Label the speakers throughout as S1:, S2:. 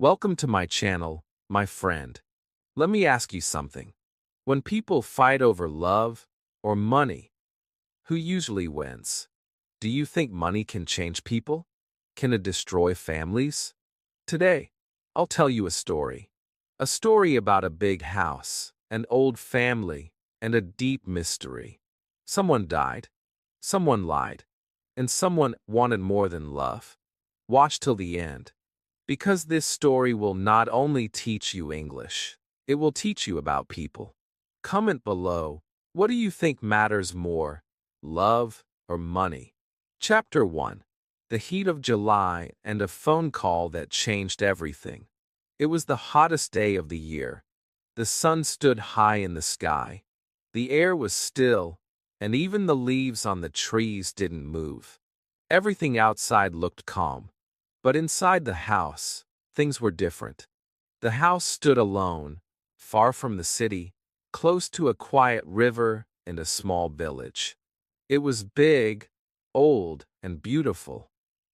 S1: Welcome to my channel, my friend. Let me ask you something. When people fight over love or money, who usually wins? Do you think money can change people? Can it destroy families? Today, I'll tell you a story. A story about a big house, an old family, and a deep mystery. Someone died, someone lied, and someone wanted more than love. Watch till the end, because this story will not only teach you English, it will teach you about people. Comment below, what do you think matters more, love or money? Chapter 1. The heat of July and a phone call that changed everything. It was the hottest day of the year. The sun stood high in the sky. The air was still, and even the leaves on the trees didn't move. Everything outside looked calm. But inside the house, things were different. The house stood alone, far from the city, close to a quiet river and a small village. It was big, old, and beautiful.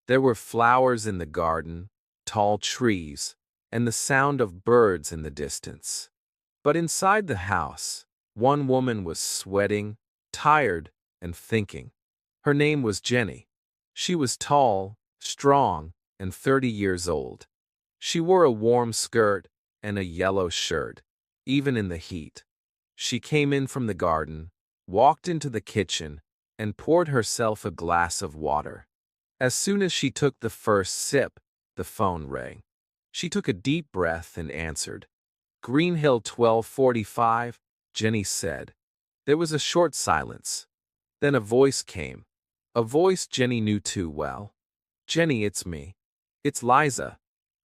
S1: There were flowers in the garden, tall trees, and the sound of birds in the distance. But inside the house, one woman was sweating, tired, and thinking. Her name was Jenny. She was tall, strong, and 30 years old. She wore a warm skirt and a yellow shirt, even in the heat. She came in from the garden, walked into the kitchen, and poured herself a glass of water. As soon as she took the first sip, the phone rang. She took a deep breath and answered. Greenhill 1245, Jenny said. There was a short silence. Then a voice came. A voice Jenny knew too well. Jenny, it's me. It's Liza.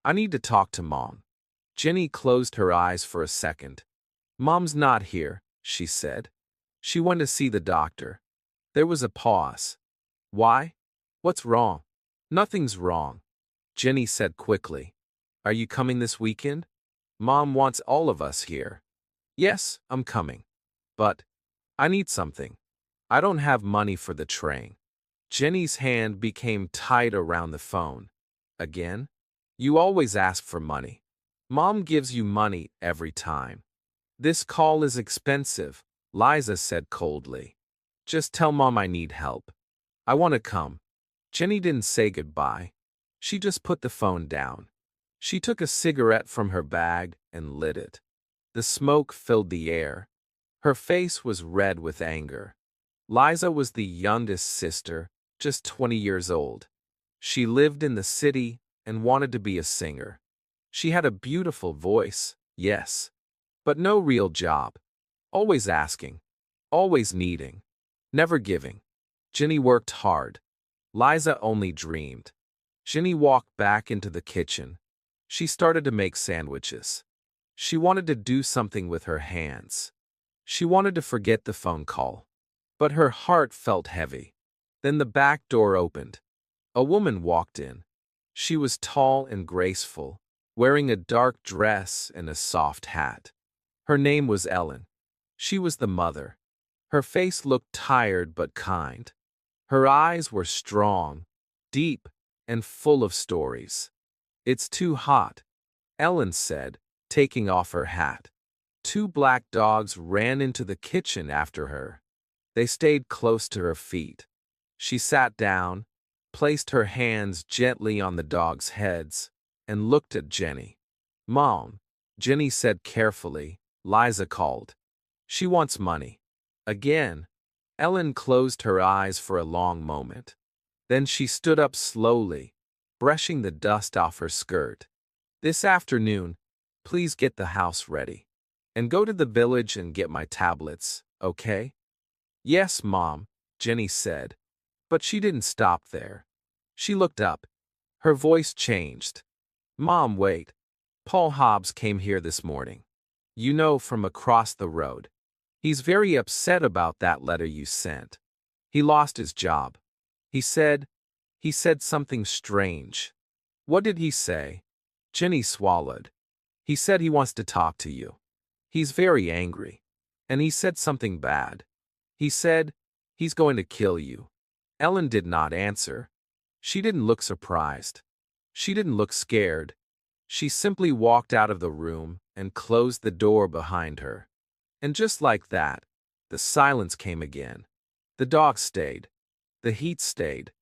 S1: I need to talk to Mom. Jenny closed her eyes for a second. Mom's not here, she said. She went to see the doctor. There was a pause. Why? What's wrong? Nothing's wrong, Jenny said quickly. Are you coming this weekend? Mom wants all of us here. Yes, I'm coming. But I need something. I don't have money for the train. Jenny's hand became tight around the phone. Again? You always ask for money. Mom gives you money every time. This call is expensive, Liza said coldly. Just tell Mom I need help. I want to come. Jenny didn't say goodbye. She just put the phone down. She took a cigarette from her bag and lit it. The smoke filled the air. Her face was red with anger. Liza was the youngest sister, just 20 years old. She lived in the city and wanted to be a singer. She had a beautiful voice, yes, but no real job. Always asking, always needing, never giving. Jenny worked hard. Liza only dreamed. Jenny walked back into the kitchen. She started to make sandwiches. She wanted to do something with her hands. She wanted to forget the phone call. But her heart felt heavy. Then the back door opened. A woman walked in. She was tall and graceful, wearing a dark dress and a soft hat. Her name was Ellen. She was the mother. Her face looked tired but kind. Her eyes were strong, deep, and full of stories. It's too hot, Ellen said, taking off her hat. Two black dogs ran into the kitchen after her. They stayed close to her feet. She sat down, placed her hands gently on the dogs' heads, and looked at Jenny. Mom, Jenny said carefully, Liza called. She wants money. Again, Ellen closed her eyes for a long moment. Then she stood up slowly, brushing the dust off her skirt. This afternoon, please get the house ready. And go to the village and get my tablets, okay? Yes, Mom, Jenny said. But she didn't stop there. She looked up. Her voice changed. Mom, wait. Paul Hobbs came here this morning. You know, from across the road. He's very upset about that letter you sent. He lost his job. He said something strange. What did he say? Jenny swallowed. He said he wants to talk to you. He's very angry. And he said something bad. He said he's going to kill you. Ellen did not answer. She didn't look surprised. She didn't look scared. She simply walked out of the room and closed the door behind her. And just like that, the silence came again. The dog stayed. The heat stayed.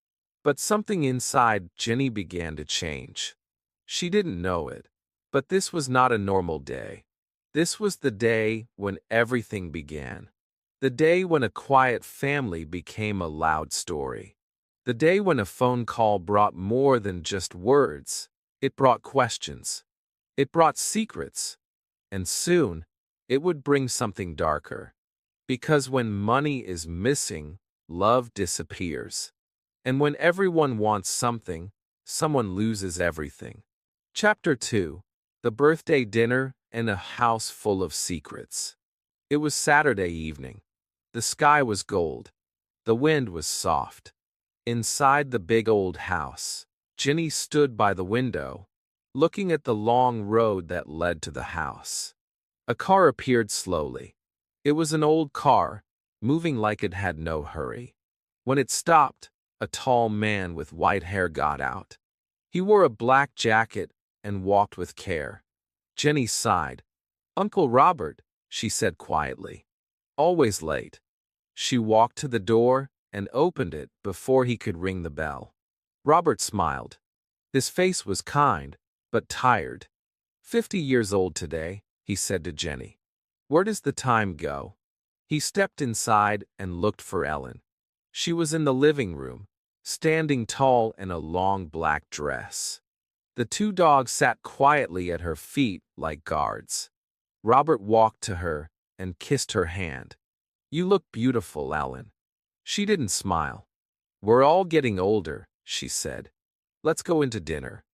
S1: But something inside Jenny began to change. She didn't know it, but this was not a normal day. This was the day when everything began. The day when a quiet family became a loud story. The day when a phone call brought more than just words. It brought questions. It brought secrets. And soon, it would bring something darker. Because when money is missing, love disappears. And when everyone wants something, someone loses everything. Chapter 2. The Birthday Dinner and a House Full of Secrets. It was Saturday evening. The sky was gold. The wind was soft. Inside the big old house, Jenny stood by the window, looking at the long road that led to the house. A car appeared slowly. It was an old car, moving like it had no hurry. When it stopped, a tall man with white hair got out. He wore a black jacket and walked with care. Jenny sighed. "Uncle Robert," she said quietly. "Always late." She walked to the door and opened it before he could ring the bell. Robert smiled. His face was kind, but tired. 50 years old today, he said to Jenny. "Where does the time go?" He stepped inside and looked for Ellen. She was in the living room, standing tall in a long black dress. The two dogs sat quietly at her feet like guards. Robert walked to her and kissed her hand. "You look beautiful, Ellen." She didn't smile. "We're all getting older," she said. "Let's go into dinner.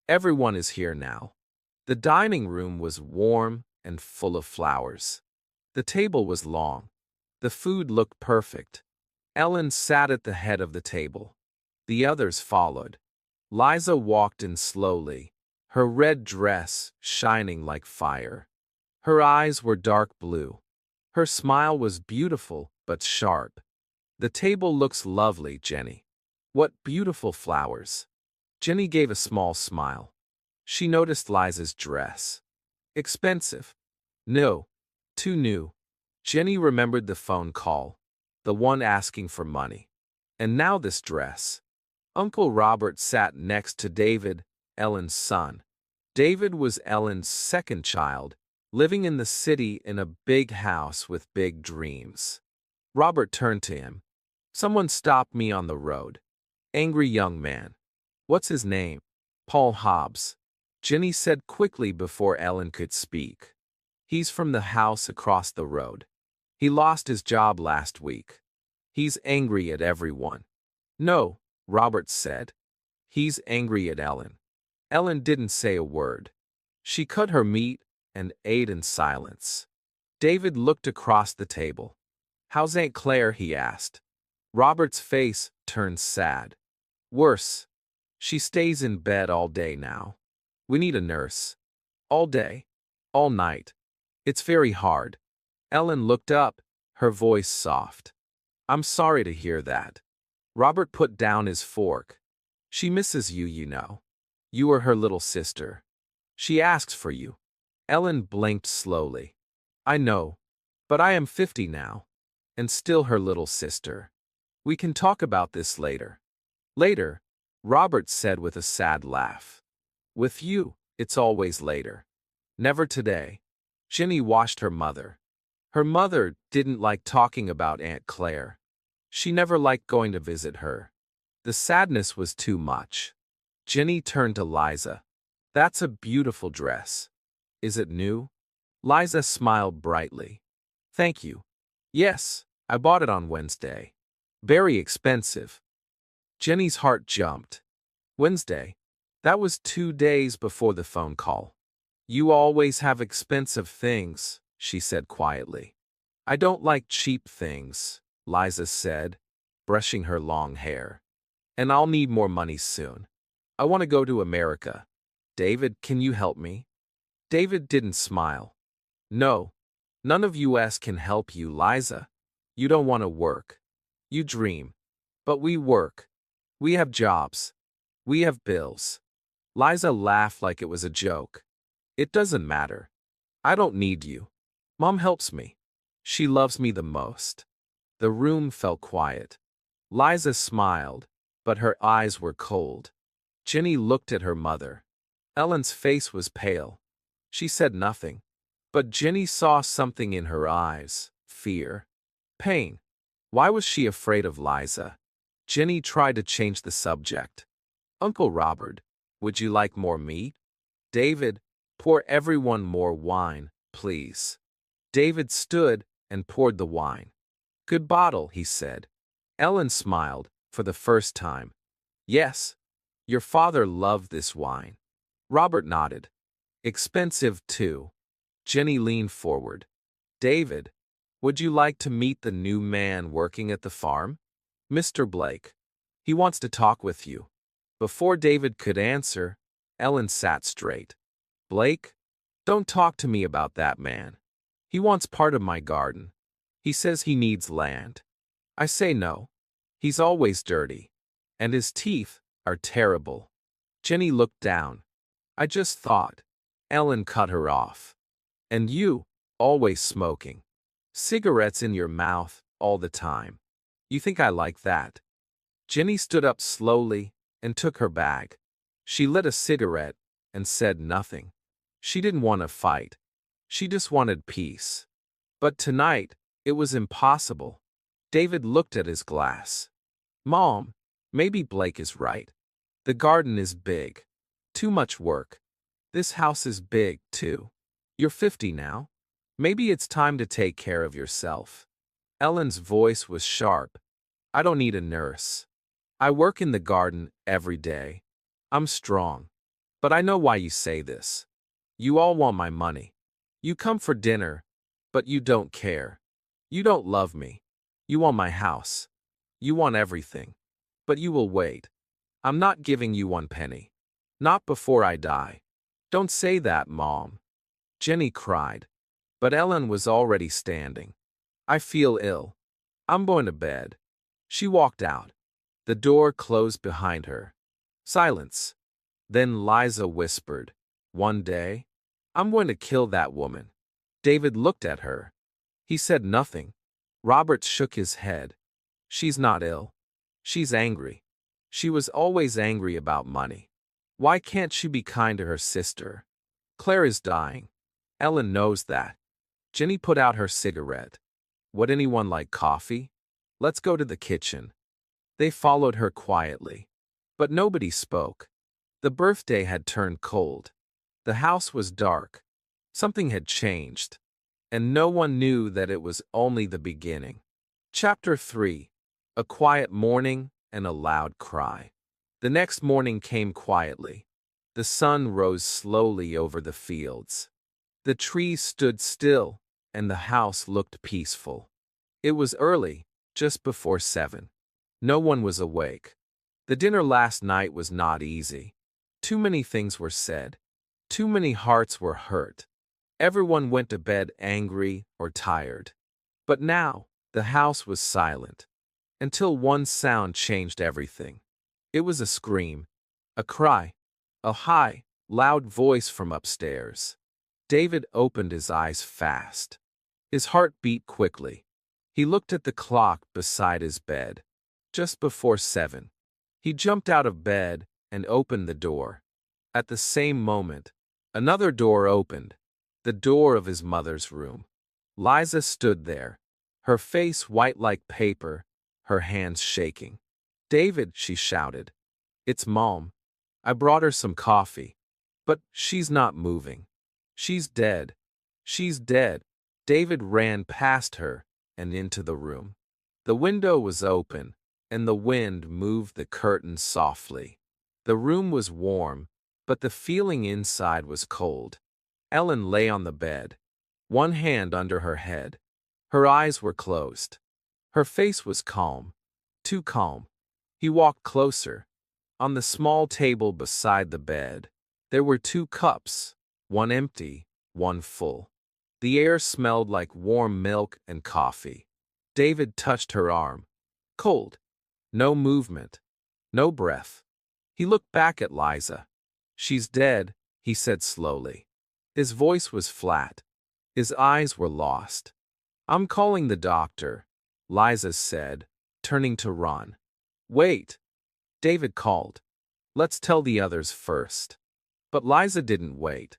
S1: Everyone is here now." The dining room was warm and full of flowers. The table was long. The food looked perfect. Ellen sat at the head of the table. The others followed. Liza walked in slowly, her red dress shining like fire. Her eyes were dark blue. Her smile was beautiful but sharp. "The table looks lovely, Jenny. What beautiful flowers." Jenny gave a small smile. She noticed Liza's dress. "Expensive." "No, too new." Jenny remembered the phone call, the one asking for money. And now this dress. Uncle Robert sat next to David, Ellen's son. David was Ellen's second child, living in the city in a big house with big dreams. Robert turned to him. "Someone stopped me on the road. Angry young man." "What's his name?" "Paul Hobbs," Jenny said quickly before Ellen could speak. "He's from the house across the road. He lost his job last week. He's angry at everyone." "No," Robert said. "He's angry at Ellen." Ellen didn't say a word. She cut her meat and ate in silence. David looked across the table. "How's Aunt Claire?" he asked. Robert's face turned sad. "Worse. She stays in bed all day now. We need a nurse. All day. All night. It's very hard." Ellen looked up, her voice soft. "I'm sorry to hear that." Robert put down his fork. "She misses you, you know. You are her little sister. She asks for you." Ellen blinked slowly. "I know, but I am 50 now, and still her little sister. We can talk about this later." "Later," Robert said with a sad laugh. "With you, it's always later. Never today." Jenny watched her mother. Her mother didn't like talking about Aunt Claire. She never liked going to visit her. The sadness was too much. Jenny turned to Liza. "That's a beautiful dress. Is it new?" Liza smiled brightly. "Thank you. Yes, I bought it on Wednesday. Very expensive." Jenny's heart jumped. "Wednesday? That was 2 days before the phone call." "You always have expensive things," she said quietly. "I don't like cheap things," Liza said, brushing her long hair. "And I'll need more money soon. I want to go to America. David, can you help me?" David didn't smile. "No, none of us can help you, Liza. You don't want to work. You dream. But we work. We have jobs. We have bills. Liza laughed like it was a joke. It doesn't matter. I don't need you. Mom helps me. She loves me the most. The room fell quiet. Liza smiled, but her eyes were cold. Jenny looked at her mother. Ellen's face was pale. She said nothing. But Jenny saw something in her eyes: fear, pain. Why was she afraid of Liza? Jenny tried to change the subject. Uncle Robert, would you like more meat? David, pour everyone more wine, please. David stood and poured the wine. Good bottle, he said. Ellen smiled, for the first time. Yes, your father loved this wine. Robert nodded. Expensive, too. Jenny leaned forward. David, would you like to meet the new man working at the farm? Mr. Blake. He wants to talk with you. Before David could answer, Ellen sat straight. Blake? Don't talk to me about that man. He wants part of my garden. He says he needs land. I say no. He's always dirty. And his teeth are terrible. Jenny looked down. I just thought. Ellen cut her off. And you, always smoking. Cigarettes in your mouth, all the time. You think I like that? Jenny stood up slowly and took her bag. She lit a cigarette and said nothing. She didn't want to fight. She just wanted peace. But tonight, it was impossible. David looked at his glass. Mom, maybe Blake is right. The garden is big. Too much work. This house is big, too. You're 50 now. Maybe it's time to take care of yourself. Ellen's voice was sharp. I don't need a nurse. I work in the garden every day. I'm strong. But I know why you say this. You all want my money. You come for dinner, but you don't care. You don't love me. You want my house. You want everything. But you will wait. I'm not giving you one penny. Not before I die. Don't say that, Mom. Jenny cried. But Ellen was already standing. I feel ill. I'm going to bed. She walked out. The door closed behind her. Silence. Then Liza whispered, one day, I'm going to kill that woman. David looked at her. He said nothing. Robert shook his head. She's not ill. She's angry. She was always angry about money. Why can't she be kind to her sister? Claire is dying. Ellen knows that. Jenny put out her cigarette. Would anyone like coffee? Let's go to the kitchen. They followed her quietly. But nobody spoke. The birthday had turned cold. The house was dark. Something had changed. And no one knew that it was only the beginning. Chapter 3. A quiet morning and a loud cry. The next morning came quietly. The sun rose slowly over the fields. The trees stood still, and the house looked peaceful. It was early, just before 7. No one was awake. The dinner last night was not easy. Too many things were said. Too many hearts were hurt. Everyone went to bed angry or tired. But now, the house was silent. Until one sound changed everything. It was a scream, a cry, a high, loud voice from upstairs. David opened his eyes fast. His heart beat quickly. He looked at the clock beside his bed. Just before 7. He jumped out of bed and opened the door. At the same moment, another door opened. The door of his mother's room. Liza stood there, her face white like paper, her hands shaking. David, she shouted. It's Mom. I brought her some coffee. But she's not moving. She's dead. She's dead. David ran past her and into the room. The window was open, and the wind moved the curtains softly. The room was warm, but the feeling inside was cold. Ellen lay on the bed, one hand under her head. Her eyes were closed. Her face was calm, too calm. He walked closer. On the small table beside the bed, there were 2 cups, one empty, one full. The air smelled like warm milk and coffee. David touched her arm. Cold. No movement. No breath. He looked back at Liza. She's dead, he said slowly. His voice was flat. His eyes were lost. I'm calling the doctor, Liza said, turning to Ron. Wait, David called. Let's tell the others first. But Liza didn't wait.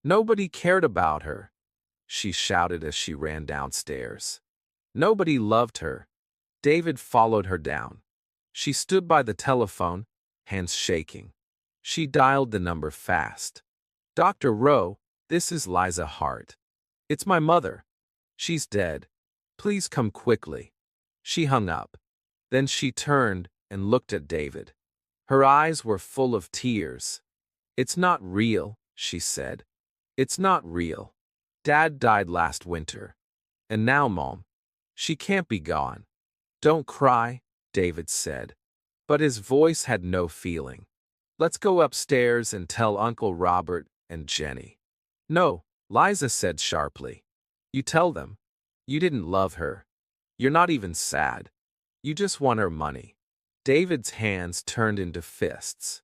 S1: Nobody cared about her, she shouted as she ran downstairs. Nobody loved her. David followed her down. She stood by the telephone, hands shaking. She dialed the number fast. Dr. Rowe, this is Liza Hart. It's my mother. She's dead. Please come quickly. She hung up. Then she turned and looked at David. Her eyes were full of tears. It's not real, she said. It's not real. Dad died last winter. And now, Mom, she can't be gone. Don't cry, David said. But his voice had no feeling. Let's go upstairs and tell Uncle Robert and Jenny. No, Liza said sharply. You tell them. You didn't love her. You're not even sad. You just want her money. David's hands turned into fists.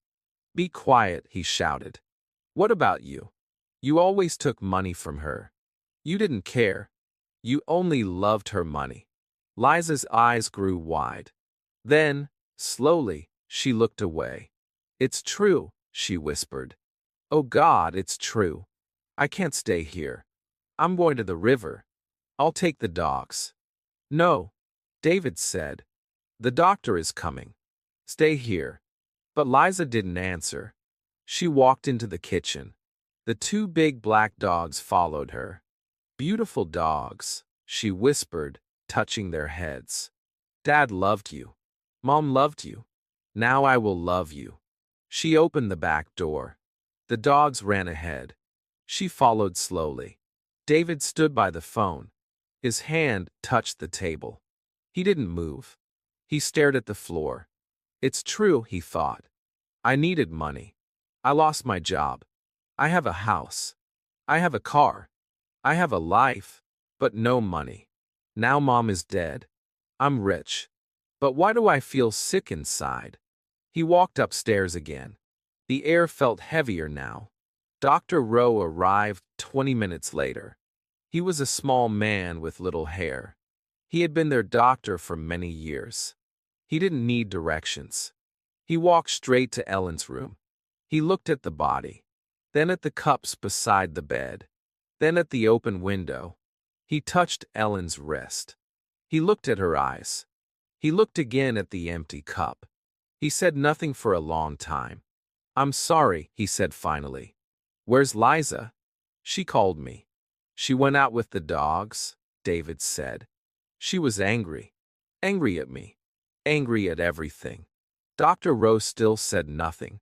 S1: Be quiet, he shouted. What about you? You always took money from her. You didn't care. You only loved her money. Liza's eyes grew wide. Then, slowly, she looked away. It's true, she whispered. Oh God, it's true. I can't stay here. I'm going to the river. I'll take the dogs. No, David said. The doctor is coming. Stay here. But Liza didn't answer. She walked into the kitchen. The two big black dogs followed her. Beautiful dogs, she whispered, touching their heads. Dad loved you. Mom loved you. Now I will love you. She opened the back door. The dogs ran ahead. She followed slowly. David stood by the phone. His hand touched the table. He didn't move. He stared at the floor. It's true, he thought. I needed money. I lost my job. I have a house. I have a car. I have a life, but no money. Now Mom is dead. I'm rich. But why do I feel sick inside? He walked upstairs again. The air felt heavier now. Dr. Rowe arrived 20 minutes later. He was a small man with little hair. He had been their doctor for many years. He didn't need directions. He walked straight to Ellen's room. He looked at the body, then at the cups beside the bed, then at the open window. He touched Ellen's wrist. He looked at her eyes. He looked again at the empty cup. He said nothing for a long time. I'm sorry, he said finally. Where's Liza? She called me. She went out with the dogs, David said. She was angry. Angry at me. Angry at everything. Dr. Rowe still said nothing.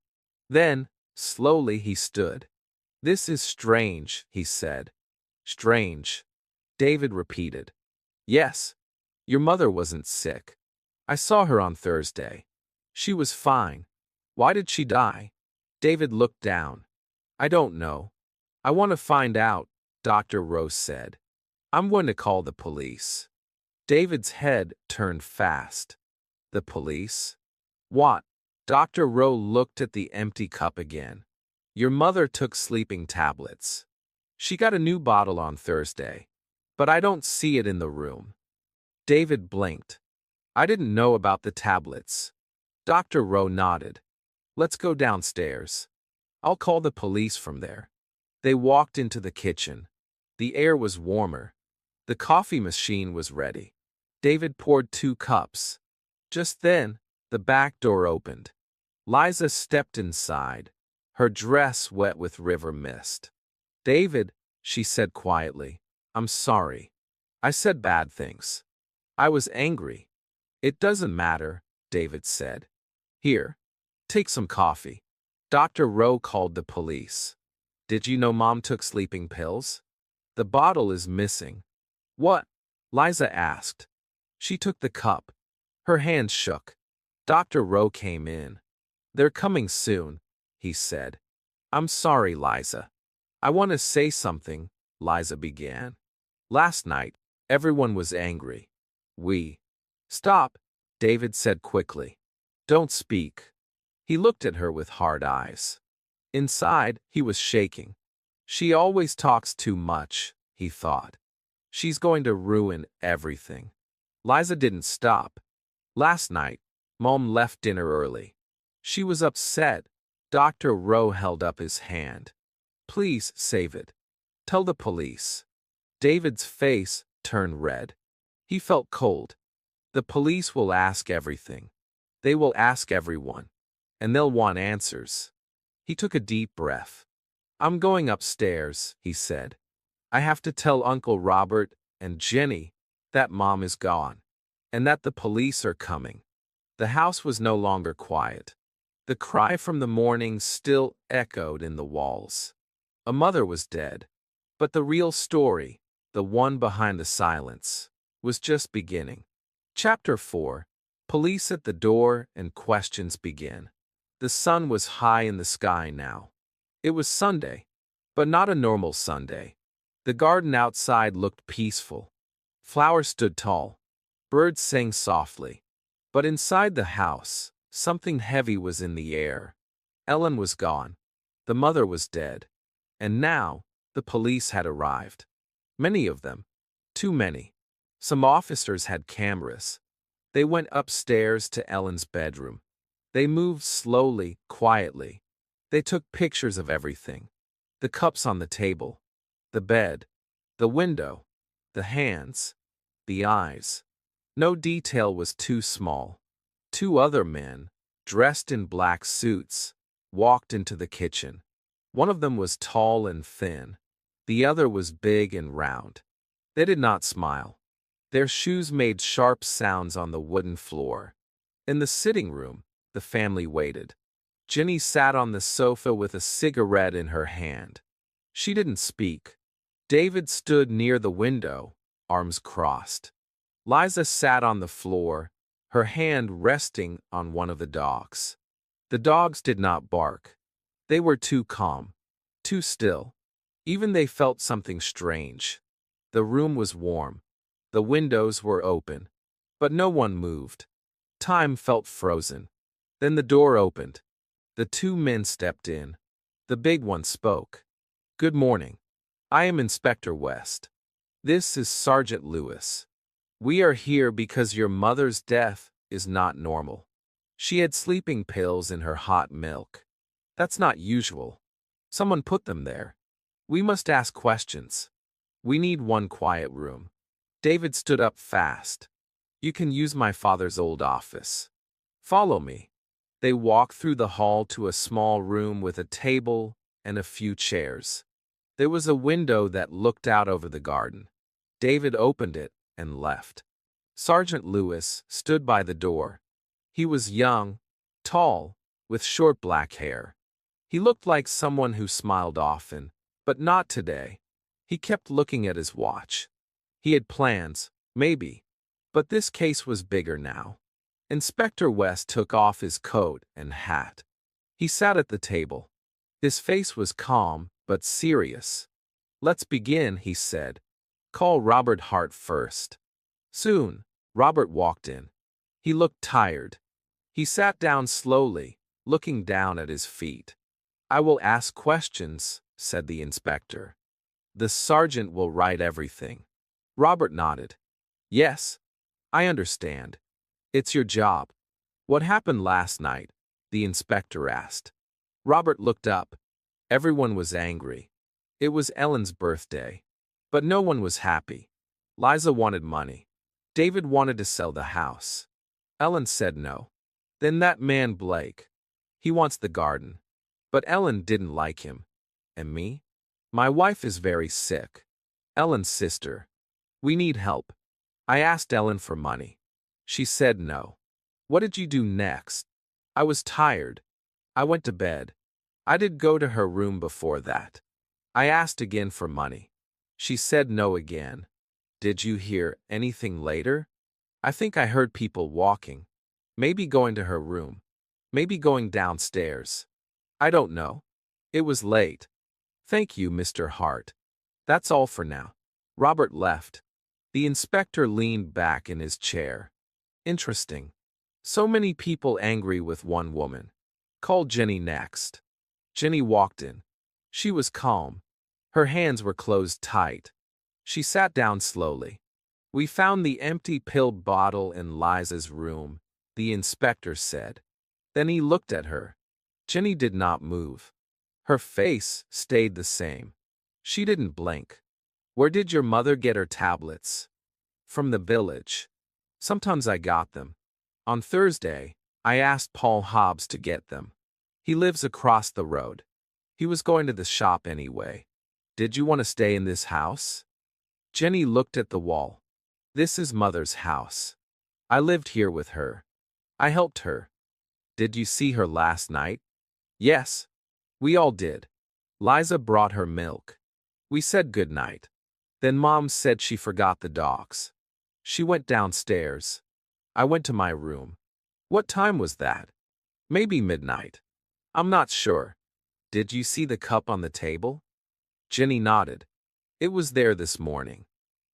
S1: Then, slowly he stood. This is strange, he said. Strange. David repeated. Yes. Your mother wasn't sick. I saw her on Thursday. She was fine. Why did she die? David looked down. I don't know. I want to find out, Dr. Rowe said. I'm going to call the police. David's head turned fast. The police? What? Dr. Rowe looked at the empty cup again. Your mother took sleeping tablets. She got a new bottle on Thursday, but I don't see it in the room. David blinked. I didn't know about the tablets. Dr. Rowe nodded. Let's go downstairs. I'll call the police from there. They walked into the kitchen. The air was warmer. The coffee machine was ready. David poured 2 cups. Just then, the back door opened. Liza stepped inside, her dress wet with river mist. David, she said quietly, I'm sorry. I said bad things. I was angry. It doesn't matter, David said. Here, take some coffee. Dr. Rowe called the police. Did you know Mom took sleeping pills? The bottle is missing. What? Liza asked. She took the cup. Her hands shook. Dr. Rowe came in. They're coming soon, he said. I'm sorry, Liza. I want to say something, Liza began. Last night, everyone was angry. Stop, David said quickly. Don't speak. He looked at her with hard eyes. Inside, he was shaking. She always talks too much, he thought. She's going to ruin everything. Liza didn't stop. Last night, Mom left dinner early. She was upset. Dr. Rowe held up his hand. Please save it. Tell the police. David's face turned red. He felt cold. The police will ask everything. They will ask everyone. And they'll want answers. He took a deep breath. I'm going upstairs, he said. I have to tell Uncle Robert and Jenny that Mom is gone, and that the police are coming. The house was no longer quiet. The cry from the morning still echoed in the walls. A mother was dead. But the real story, the one behind the silence, was just beginning. Chapter 4. Police at the door and questions begin. The sun was high in the sky now. It was Sunday, but not a normal Sunday. The garden outside looked peaceful. Flowers stood tall. Birds sang softly. But inside the house, something heavy was in the air. Ellen was gone. The mother was dead. And now, the police had arrived. Many of them. Too many. Some officers had cameras. They went upstairs to Ellen's bedroom. They moved slowly, quietly. They took pictures of everything. The cups on the table. The bed. The window. The hands. The eyes. No detail was too small. 2 other men, dressed in black suits, walked into the kitchen. One of them was tall and thin. The other was big and round. They did not smile. Their shoes made sharp sounds on the wooden floor. In the sitting room, the family waited. Jenny sat on the sofa with a cigarette in her hand. She didn't speak. David stood near the window, arms crossed. Liza sat on the floor, her hand resting on one of the dogs. The dogs did not bark. They were too calm, too still. Even they felt something strange. The room was warm. The windows were open. But no one moved. Time felt frozen. Then the door opened. The 2 men stepped in. The big one spoke. Good morning. I am Inspector West. This is Sergeant Lewis. We are here because your mother's death is not normal. She had sleeping pills in her hot milk. That's not usual. Someone put them there. We must ask questions. We need one quiet room. David stood up fast. You can use my father's old office. Follow me. They walked through the hall to a small room with a table and a few chairs. There was a window that looked out over the garden. David opened it and left. Sergeant Lewis stood by the door. He was young, tall, with short black hair. He looked like someone who smiled often, but not today. He kept looking at his watch. He had plans, maybe, but this case was bigger now. Inspector West took off his coat and hat. He sat at the table. His face was calm, but serious. Let's begin, he said. Call Robert Hart first. Soon, Robert walked in. He looked tired. He sat down slowly, looking down at his feet. I will ask questions, said the inspector. The sergeant will write everything. Robert nodded. Yes, I understand. It's your job. What happened last night? The inspector asked. Robert looked up. Everyone was angry. It was Ellen's birthday. But no one was happy. Liza wanted money. David wanted to sell the house. Ellen said no. Then that man Blake. He wants the garden. But Ellen didn't like him. And me? My wife is very sick. Ellen's sister. We need help. I asked Ellen for money. She said no. What did you do next? I was tired. I went to bed. I did go to her room before that. I asked again for money. She said no again. Did you hear anything later? I think I heard people walking. Maybe going to her room. Maybe going downstairs. I don't know. It was late. Thank you, Mr. Hart. That's all for now. Robert left. The inspector leaned back in his chair. Interesting. So many people angry with one woman. Call Jenny next. Jenny walked in. She was calm. Her hands were closed tight. She sat down slowly. "We found the empty pill bottle in Liza's room," the inspector said. Then he looked at her. Jenny did not move. Her face stayed the same. She didn't blink. "Where did your mother get her tablets?" "From the village. Sometimes I got them. On Thursday, I asked Paul Hobbs to get them. He lives across the road. He was going to the shop anyway. Did you want to stay in this house?" Jenny looked at the wall. "This is Mother's house. I lived here with her. I helped her. Did you see her last night?" "Yes. We all did. Liza brought her milk. We said good night. Then Mom said she forgot the dogs. She went downstairs. I went to my room." "What time was that?" "Maybe midnight. I'm not sure." "Did you see the cup on the table?" Jenny nodded. "It was there this morning."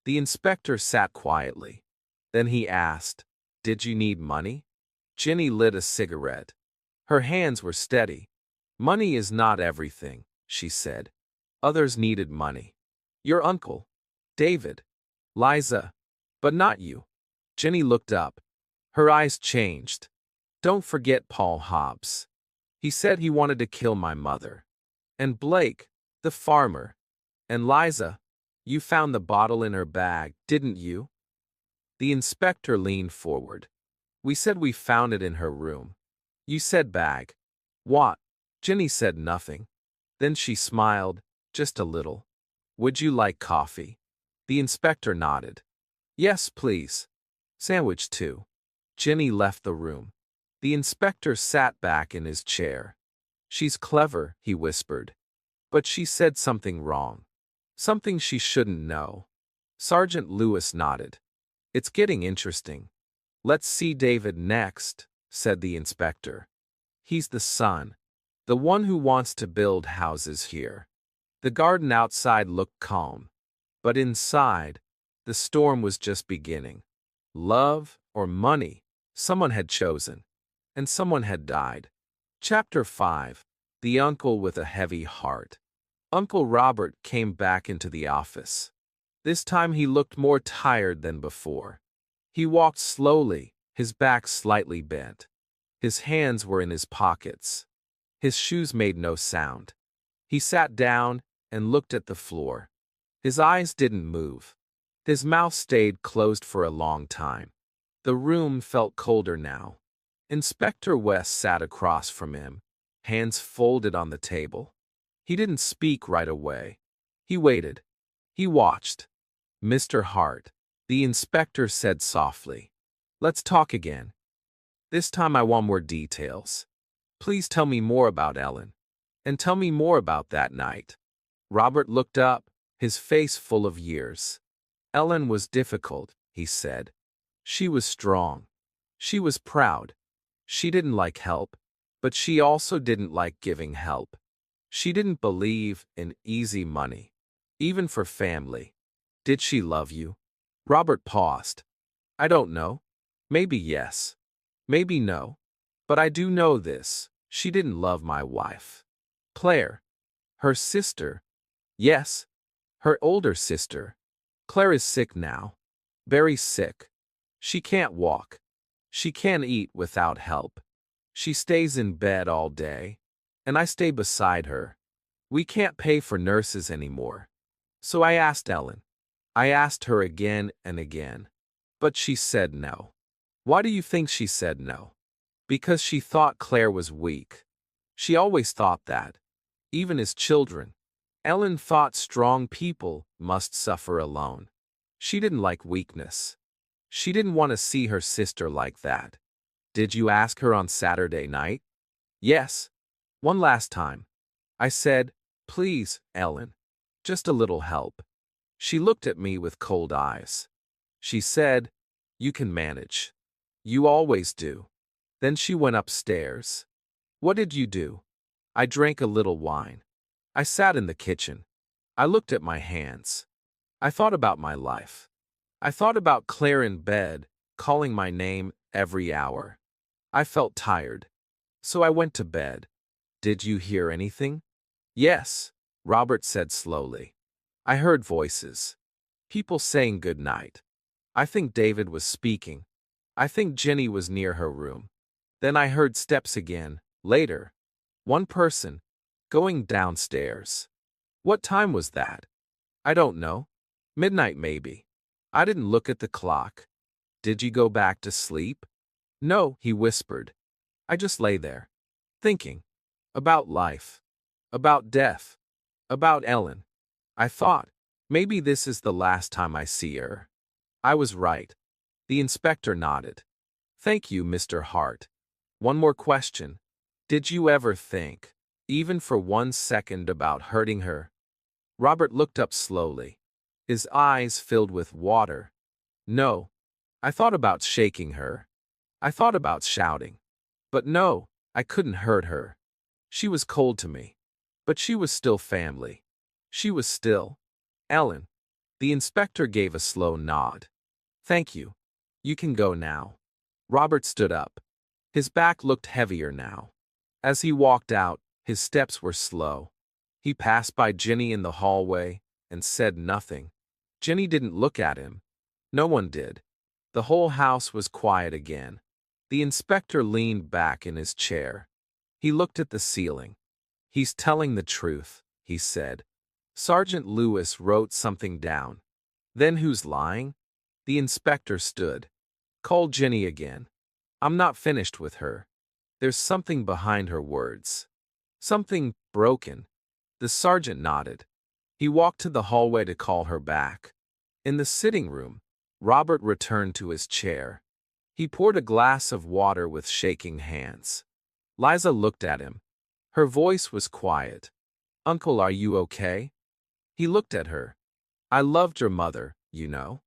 S1: The inspector sat quietly. Then he asked, "Did you need money?" Jenny lit a cigarette. Her hands were steady. "Money is not everything," she said. "Others needed money. Your uncle, David, Liza, but not you." Jenny looked up. Her eyes changed. "Don't forget Paul Hobbs. He said he wanted to kill my mother. And Blake, the farmer. And Liza, you found the bottle in her bag, didn't you?" The inspector leaned forward. "We said we found it in her room. You said bag." "What?" Jenny said nothing. Then she smiled, just a little. "Would you like coffee?" The inspector nodded. "Yes, please. Sandwich too." Jenny left the room. The inspector sat back in his chair. "She's clever," he whispered. "But she said something wrong. Something she shouldn't know." Sergeant Lewis nodded. "It's getting interesting." "Let's see David next," said the inspector. "He's the son. The one who wants to build houses here." The garden outside looked calm. But inside, the storm was just beginning. Love or money, someone had chosen. And someone had died. Chapter 5. The Uncle with a Heavy Heart. Uncle Robert came back into the office. This time he looked more tired than before. He walked slowly, his back slightly bent. His hands were in his pockets. His shoes made no sound. He sat down and looked at the floor. His eyes didn't move. His mouth stayed closed for a long time. The room felt colder now. Inspector West sat across from him, hands folded on the table. He didn't speak right away. He waited. He watched. "Mr. Hart," the inspector said softly. "Let's talk again. This time I want more details. Please tell me more about Ellen. And tell me more about that night." Robert looked up, his face full of years. "Ellen was difficult," he said. "She was strong. She was proud. She didn't like help, but she also didn't like giving help. She didn't believe in easy money, even for family." "Did she love you?" Robert paused. "I don't know. Maybe yes. Maybe no. But I do know this. She didn't love my wife. Claire. Her sister. Yes. Her older sister. Claire is sick now. Very sick. She can't walk. She can't eat without help. She stays in bed all day. And I stay beside her. We can't pay for nurses anymore. So I asked Ellen. I asked her again and again. But she said no." "Why do you think she said no?" "Because she thought Claire was weak. She always thought that. Even as children. Ellen thought strong people must suffer alone. She didn't like weakness. She didn't want to see her sister like that." "Did you ask her on Saturday night?" "Yes. One last time. I said, 'Please, Ellen. Just a little help.' She looked at me with cold eyes. She said, 'You can manage. You always do.' Then she went upstairs." "What did you do?" "I drank a little wine. I sat in the kitchen. I looked at my hands. I thought about my life. I thought about Claire in bed, calling my name every hour. I felt tired. So I went to bed. Did you hear anything? Yes, Robert said slowly. I heard voices. People saying good night. I think David was speaking. I think Jenny was near her room. Then I heard steps again, later. One person. Going downstairs. What time was that? I don't know. Midnight maybe. I didn't look at the clock. Did you go back to sleep? No, he whispered. I just lay there. Thinking. About life. About death. About Ellen. I thought, maybe this is the last time I see her. I was right. The inspector nodded. Thank you, Mr. Hart. One more question. Did you ever think, even for 1 second, about hurting her? Robert looked up slowly. His eyes filled with water. No. I thought about shaking her. I thought about shouting. But no, I couldn't hurt her. She was cold to me. But she was still family. She was still Ellen. The inspector gave a slow nod. Thank you. You can go now. Robert stood up. His back looked heavier now. As he walked out, his steps were slow. He passed by Jenny in the hallway and said nothing. Jenny didn't look at him. No one did. The whole house was quiet again. The inspector leaned back in his chair. He looked at the ceiling. He's telling the truth, he said. Sergeant Lewis wrote something down. Then who's lying? The inspector stood. Call Jenny again. I'm not finished with her. There's something behind her words. Something broken. The sergeant nodded. He walked to the hallway to call her back. In the sitting room, Robert returned to his chair. He poured a glass of water with shaking hands. Liza looked at him. Her voice was quiet. Uncle, are you okay? He looked at her. I loved your mother, you know.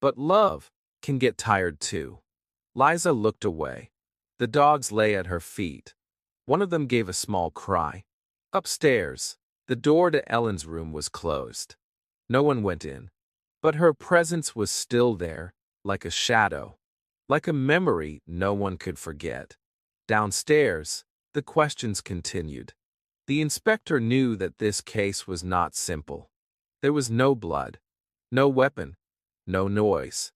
S1: But love can get tired too. Liza looked away. The dogs lay at her feet. One of them gave a small cry. Upstairs, the door to Ellen's room was closed. No one went in. But her presence was still there, like a shadow. Like a memory no one could forget. Downstairs, the questions continued. The inspector knew that this case was not simple. There was no blood, no weapon, no noise.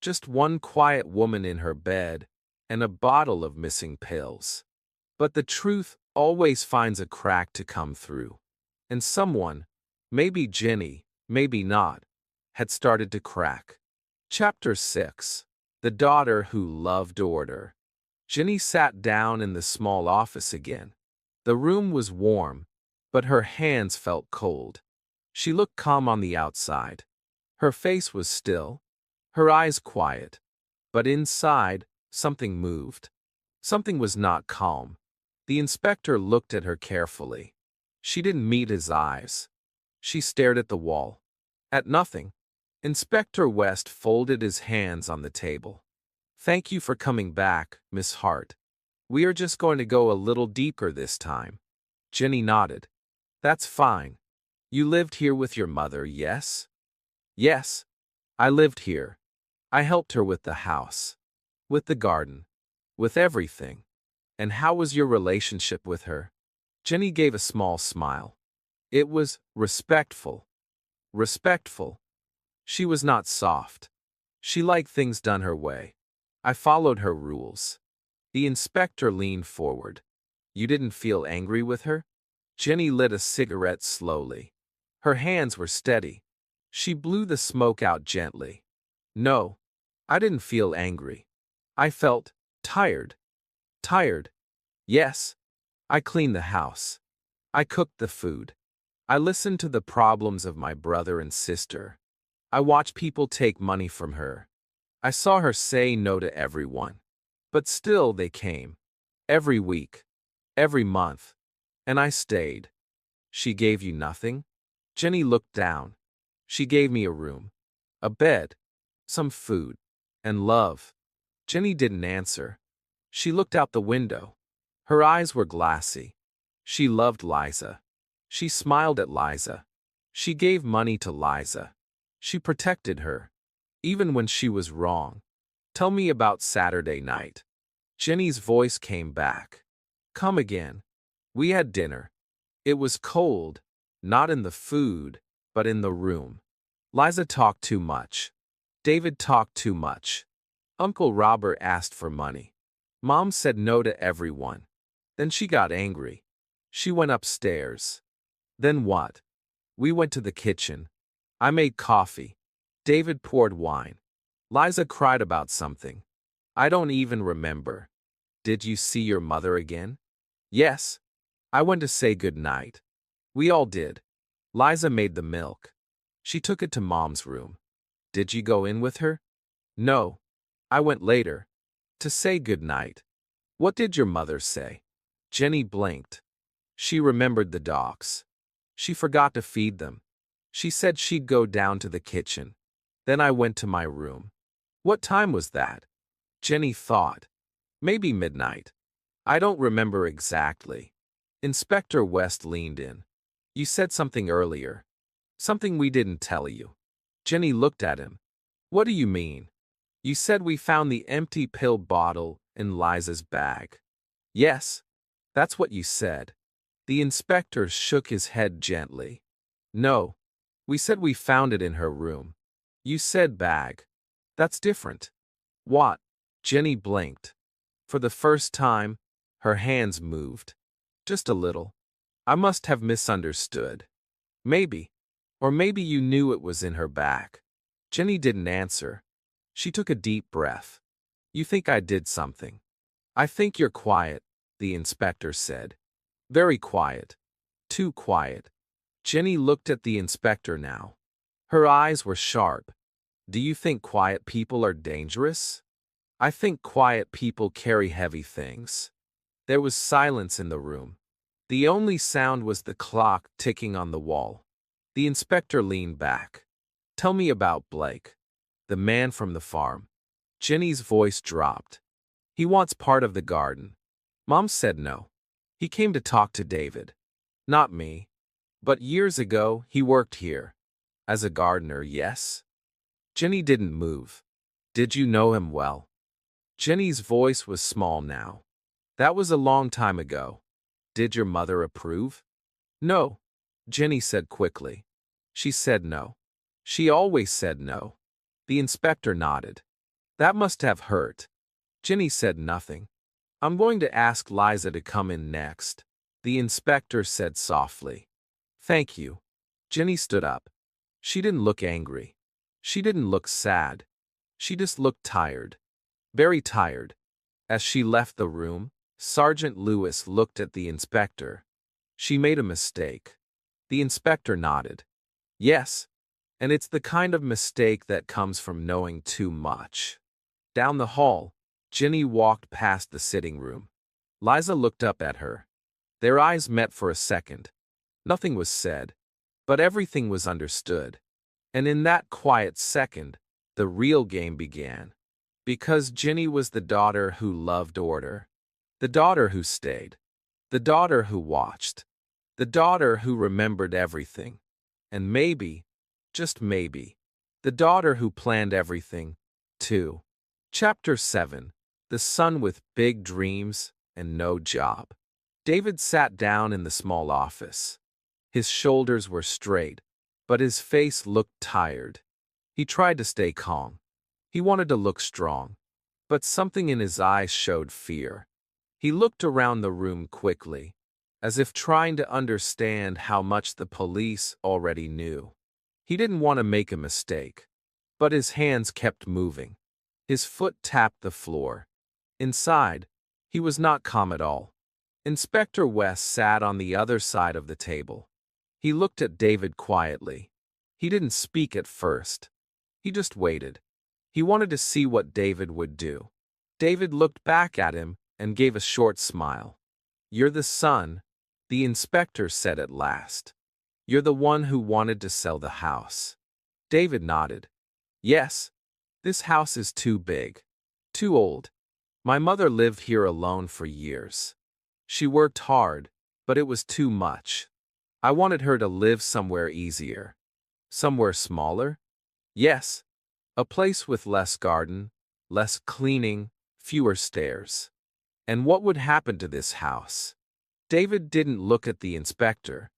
S1: Just one quiet woman in her bed and a bottle of missing pills. But the truth always finds a crack to come through. And someone, maybe Jenny, maybe not, had started to crack. Chapter 6. The Daughter Who Loved Order. Jenny sat down in the small office again. The room was warm, but her hands felt cold. She looked calm on the outside. Her face was still, her eyes quiet. But inside, something moved. Something was not calm. The inspector looked at her carefully. She didn't meet his eyes. She stared at the wall. At nothing. Inspector West folded his hands on the table. Thank you for coming back, Miss Hart. We are just going to go a little deeper this time. Jenny nodded. That's fine. You lived here with your mother, yes? Yes. I lived here. I helped her with the house. With the garden. With everything. And how was your relationship with her? Jenny gave a small smile. It was respectful. Respectful. She was not soft. She liked things done her way. I followed her rules. The inspector leaned forward. You didn't feel angry with her? Jenny lit a cigarette slowly. Her hands were steady. She blew the smoke out gently. No, I didn't feel angry. I felt tired. Tired. Yes. I cleaned the house. I cooked the food. I listened to the problems of my brother and sister. I watched people take money from her. I saw her say no to everyone. But still they came. Every week. Every month. And I stayed. She gave you nothing? Jenny looked down. She gave me a room. A bed. Some food. And love. Jenny didn't answer. She looked out the window. Her eyes were glassy. She loved Liza. She smiled at Liza. She gave money to Liza. She protected her. Even when she was wrong. Tell me about Saturday night. Jenny's voice came back. Come again. We had dinner. It was cold, not in the food, but in the room. Liza talked too much. David talked too much. Uncle Robert asked for money. Mom said no to everyone. Then she got angry. She went upstairs. Then what? We went to the kitchen. I made coffee. David poured wine. Liza cried about something. I don't even remember. Did you see your mother again? Yes. I went to say good night. We all did. Liza made the milk. She took it to Mom's room. Did you go in with her? No. I went later. To say good night. What did your mother say? Jenny blinked. She remembered the dogs. She forgot to feed them. She said she'd go down to the kitchen. Then I went to my room. What time was that? Jenny thought. Maybe midnight. I don't remember exactly. Inspector West leaned in. You said something earlier. Something we didn't tell you. Jenny looked at him. What do you mean? You said we found the empty pill bottle in Liza's bag. Yes, that's what you said. The inspector shook his head gently. No, we said we found it in her room. You said bag. That's different. What? Jenny blinked. For the first time, her hands moved. Just a little. I must have misunderstood. Maybe. Or maybe you knew it was in her bag. Jenny didn't answer. She took a deep breath. You think I did something. I think you're quiet, the inspector said. Very quiet. Too quiet. Jenny looked at the inspector now. Her eyes were sharp. Do you think quiet people are dangerous? I think quiet people carry heavy things. There was silence in the room. The only sound was the clock ticking on the wall. The inspector leaned back. Tell me about Blake, the man from the farm. Jenny's voice dropped. He wants part of the garden. Mom said no. He came to talk to David. Not me. But years ago, he worked here. As a gardener, yes? Jenny didn't move. Did you know him well? Jenny's voice was small now. That was a long time ago. Did your mother approve? No, Jenny said quickly. She said no. She always said no. The inspector nodded. That must have hurt. Jenny said nothing. I'm going to ask Liza to come in next, the inspector said softly. Thank you. Jenny stood up. She didn't look angry. She didn't look sad. She just looked tired. Very tired. As she left the room, Sergeant Lewis looked at the inspector. She made a mistake. The inspector nodded. Yes, and it's the kind of mistake that comes from knowing too much. Down the hall, Jenny walked past the sitting room. Liza looked up at her. Their eyes met for a second. Nothing was said, but everything was understood. And in that quiet second, the real game began. Because Jenny was the daughter who loved order. The daughter who stayed. The daughter who watched. The daughter who remembered everything. And maybe, just maybe, the daughter who planned everything, too. Chapter 7. The son with big dreams and no job. David sat down in the small office. His shoulders were straight, but his face looked tired. He tried to stay calm. He wanted to look strong, but something in his eyes showed fear. He looked around the room quickly, as if trying to understand how much the police already knew. He didn't want to make a mistake, but his hands kept moving. His foot tapped the floor. Inside, he was not calm at all. Inspector West sat on the other side of the table. He looked at David quietly. He didn't speak at first. He just waited. He wanted to see what David would do. David looked back at him and gave a short smile. You're the son, the inspector said at last. You're the one who wanted to sell the house. David nodded. Yes. This house is too big. Too old. My mother lived here alone for years. She worked hard, but it was too much. I wanted her to live somewhere easier. Somewhere smaller? Yes. A place with less garden, less cleaning, fewer stairs. And what would happen to this house? David didn't look at the inspector.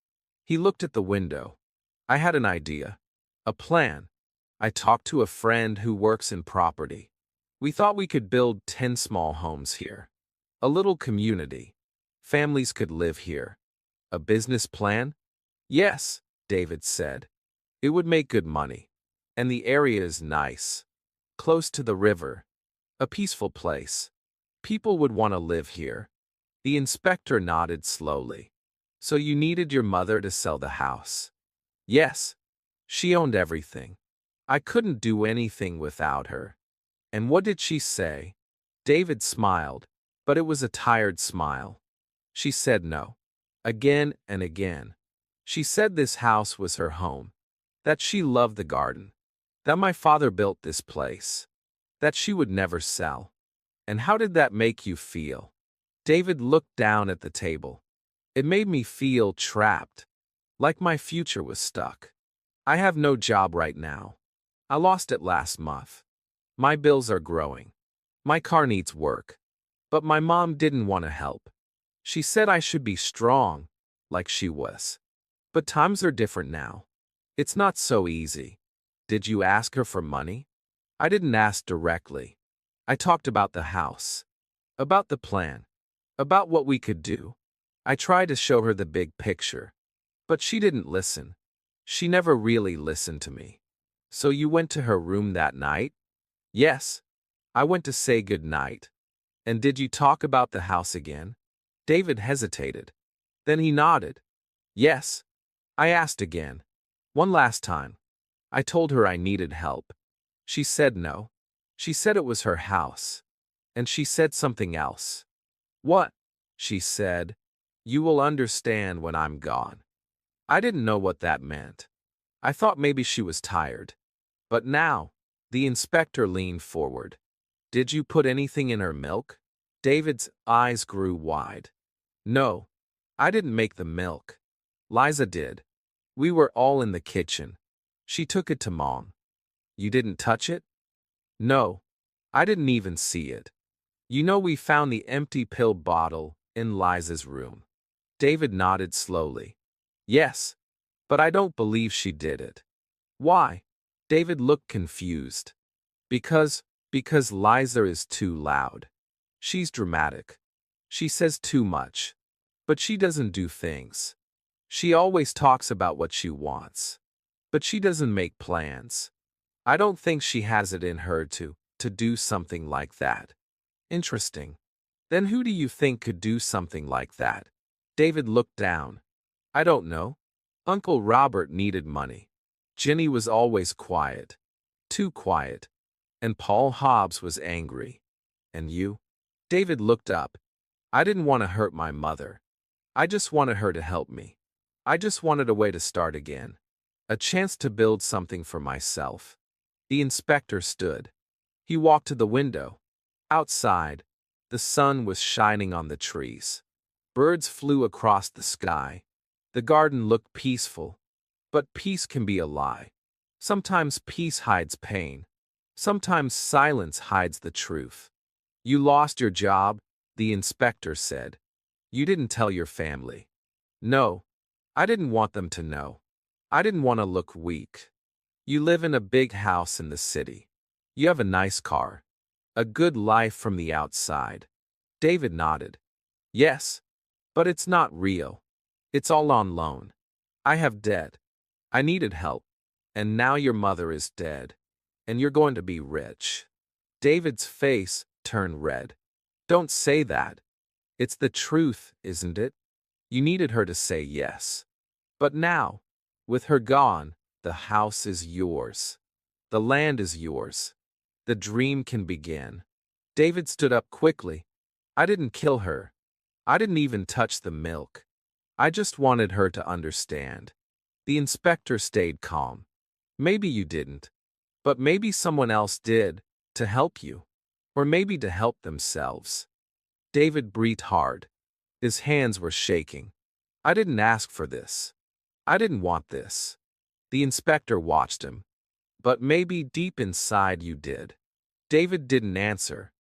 S1: He looked at the window. I had an idea. A plan. I talked to a friend who works in property. We thought we could build 10 small homes here. A little community. Families could live here. A business plan? Yes, David said. It would make good money. And the area is nice. Close to the river. A peaceful place. People would want to live here. The inspector nodded slowly. So you needed your mother to sell the house? Yes. She owned everything. I couldn't do anything without her. And what did she say? David smiled, but it was a tired smile. She said no. Again and again. She said this house was her home. That she loved the garden. That my father built this place. That she would never sell. And how did that make you feel? David looked down at the table. It made me feel trapped. Like my future was stuck. I have no job right now. I lost it last month. My bills are growing. My car needs work. But my mom didn't want to help. She said I should be strong, like she was. But times are different now. It's not so easy. Did you ask her for money? I didn't ask directly. I talked about the house. About the plan. About what we could do. I tried to show her the big picture. But she didn't listen. She never really listened to me. So you went to her room that night? Yes. I went to say good night. And did you talk about the house again? David hesitated. Then he nodded. Yes. I asked again. One last time. I told her I needed help. She said no. She said it was her house. And she said something else. What? She said. You will understand when I'm gone. I didn't know what that meant. I thought maybe she was tired. But now, the inspector leaned forward. Did you put anything in her milk? David's eyes grew wide. No, I didn't make the milk. Liza did. We were all in the kitchen. She took it to Mom. You didn't touch it? No, I didn't even see it. You know we found the empty pill bottle in Liza's room. David nodded slowly. Yes, but I don't believe she did it. Why? David looked confused. Because Liza is too loud. She's dramatic. She says too much. But she doesn't do things. She always talks about what she wants. But she doesn't make plans. I don't think she has it in her to do something like that. Interesting. Then who do you think could do something like that? David looked down. I don't know. Uncle Robert needed money. Jenny was always quiet. Too quiet. And Paul Hobbs was angry. And you? David looked up. I didn't want to hurt my mother. I just wanted her to help me. I just wanted a way to start again. A chance to build something for myself. The inspector stood. He walked to the window. Outside, the sun was shining on the trees. Birds flew across the sky. The garden looked peaceful. But peace can be a lie. Sometimes peace hides pain. Sometimes silence hides the truth. You lost your job, the inspector said. You didn't tell your family. No, I didn't want them to know. I didn't want to look weak. You live in a big house in the city. You have a nice car. A good life from the outside. David nodded. Yes, but it's not real. It's all on loan. I have debt. I needed help. And now your mother is dead. And you're going to be rich. David's face turned red. Don't say that. It's the truth, isn't it? You needed her to say yes. But now, with her gone, the house is yours. The land is yours. The dream can begin. David stood up quickly. I didn't kill her. I didn't even touch the milk. I just wanted her to understand. The inspector stayed calm. Maybe you didn't. But maybe someone else did, to help you. Or maybe to help themselves. David breathed hard. His hands were shaking. I didn't ask for this. I didn't want this. The inspector watched him. But maybe deep inside you did. David didn't answer.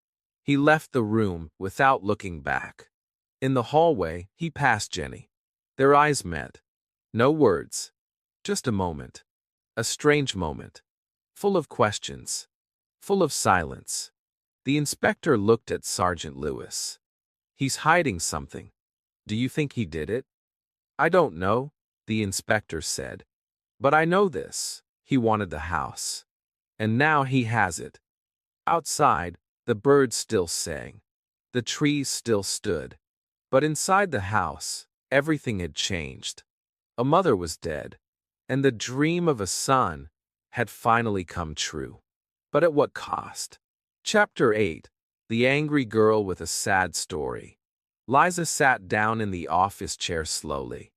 S1: He left the room without looking back. In the hallway, he passed Jenny. Their eyes met. No words. Just a moment. A strange moment. Full of questions. Full of silence. The inspector looked at Sergeant Lewis. He's hiding something. Do you think he did it? I don't know, the inspector said. But I know this. He wanted the house. And now he has it. Outside, the birds still sang. The trees still stood. But inside the house, everything had changed. A mother was dead, and the dream of a son had finally come true. But at what cost? Chapter 8. The Angry Girl with a Sad Story. Liza sat down in the office chair slowly.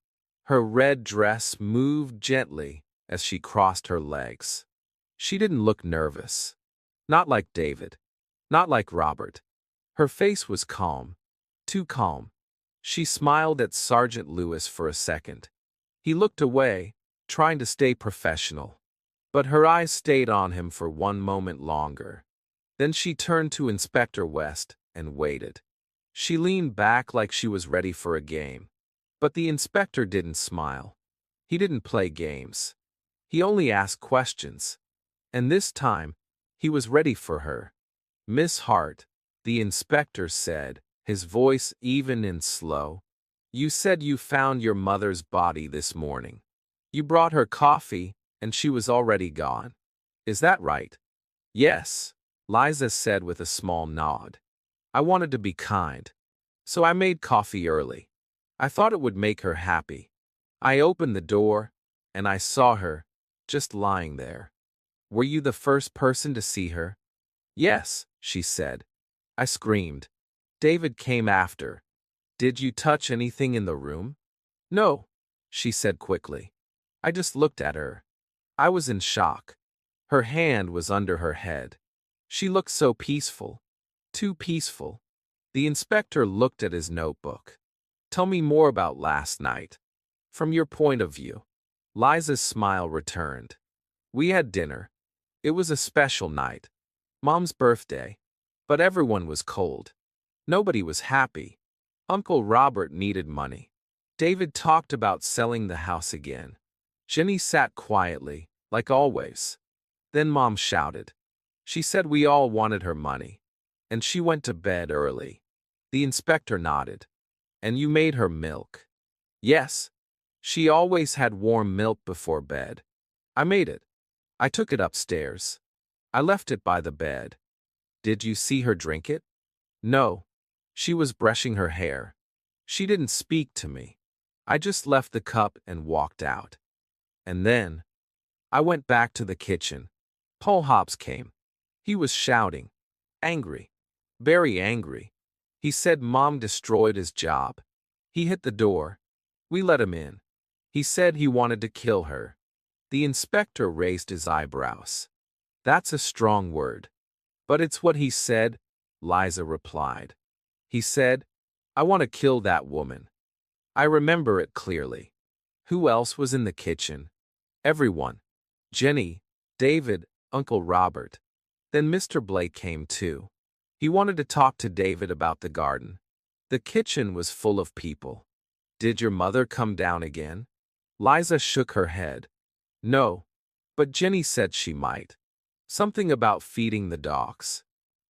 S1: Her red dress moved gently as she crossed her legs. She didn't look nervous. Not like David. Not like Robert. Her face was calm. Too calm. She smiled at Sergeant Lewis for a second. He looked away, trying to stay professional. But her eyes stayed on him for one moment longer. Then she turned to Inspector West and waited. She leaned back like she was ready for a game. But the inspector didn't smile. He didn't play games. He only asked questions. And this time, he was ready for her. Miss Hart, the inspector said, his voice even and slow. You said you found your mother's body this morning. You brought her coffee, and she was already gone. Is that right? Yes, Liza said with a small nod. I wanted to be kind. So I made coffee early. I thought it would make her happy. I opened the door, and I saw her, just lying there. Were you the first person to see her? Yes, she said. I screamed. David came after. Did you touch anything in the room? No, she said quickly. I just looked at her. I was in shock. Her hand was under her head. She looked so peaceful. Too peaceful. The inspector looked at his notebook. Tell me more about last night. From your point of view. Liza's smile returned. We had dinner. It was a special night. Mom's birthday. But everyone was cold. Nobody was happy. Uncle Robert needed money. David talked about selling the house again. Jenny sat quietly, like always. Then Mom shouted. She said we all wanted her money. And she went to bed early. The inspector nodded. And you made her milk. Yes. She always had warm milk before bed. I made it. I took it upstairs. I left it by the bed. Did you see her drink it? No. She was brushing her hair. She didn't speak to me. I just left the cup and walked out. And then, I went back to the kitchen. Paul Hobbs came. He was shouting. Angry. Very angry. He said Mom destroyed his job. He hit the door. We let him in. He said he wanted to kill her. The inspector raised his eyebrows. That's a strong word. But it's what he said, Liza replied. He said, I want to kill that woman. I remember it clearly. Who else was in the kitchen? Everyone. Jenny, David, Uncle Robert. Then Mr. Blake came too. He wanted to talk to David about the garden. The kitchen was full of people. Did your mother come down again? Liza shook her head. No. But Jenny said she might. Something about feeding the dogs.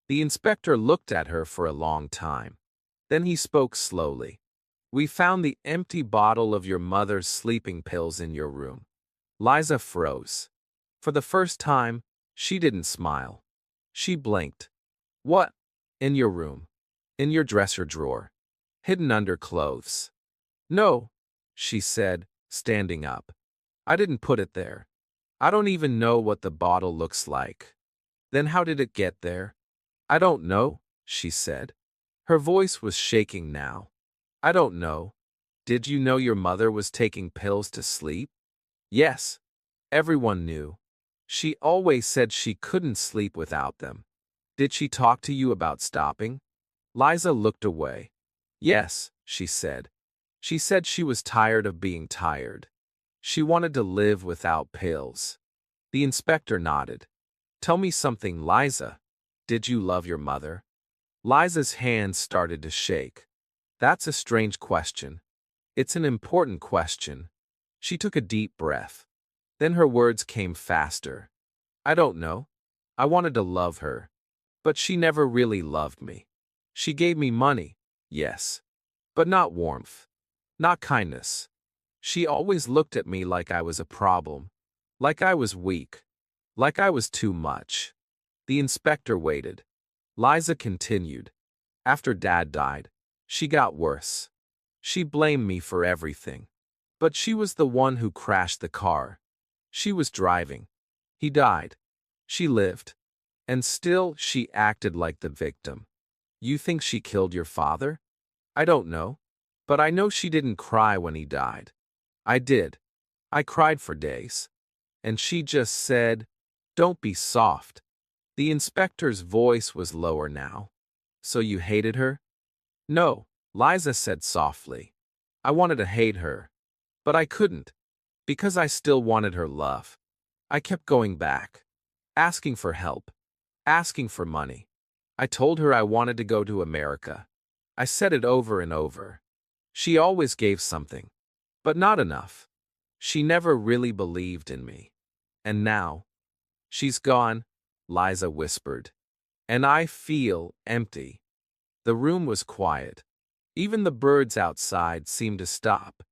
S1: The inspector looked at her for a long time. Then he spoke slowly. We found the empty bottle of your mother's sleeping pills in your room. Liza froze. For the first time, she didn't smile. She blinked. What? In your room. In your dresser drawer. Hidden under clothes. No, she said, standing up. I didn't put it there. I don't even know what the bottle looks like. Then how did it get there? I don't know, she said. Her voice was shaking now. I don't know. Did you know your mother was taking pills to sleep? Yes. Everyone knew. She always said she couldn't sleep without them. Did she talk to you about stopping? Liza looked away. Yes, she said. She said she was tired of being tired. She wanted to live without pills. The inspector nodded. Tell me something, Liza. Did you love your mother? Liza's hands started to shake. That's a strange question. It's an important question. She took a deep breath. Then her words came faster. I don't know. I wanted to love her. But she never really loved me. She gave me money, yes. But not warmth. Not kindness. She always looked at me like I was a problem. Like I was weak. Like I was too much. The inspector waited. Liza continued. After Dad died, she got worse. She blamed me for everything. But she was the one who crashed the car. She was driving. He died. She lived. And still she acted like the victim. You think she killed your father? I don't know. But I know she didn't cry when he died. I did. I cried for days. And she just said, "Don't be soft." The inspector's voice was lower now. So you hated her? No, Liza said softly. I wanted to hate her. But I couldn't. Because I still wanted her love. I kept going back. Asking for help. Asking for money. I told her I wanted to go to America. I said it over and over. She always gave something. But not enough. She never really believed in me. And now, she's gone, Liza whispered. And I feel empty. The room was quiet. Even the birds outside seemed to stop.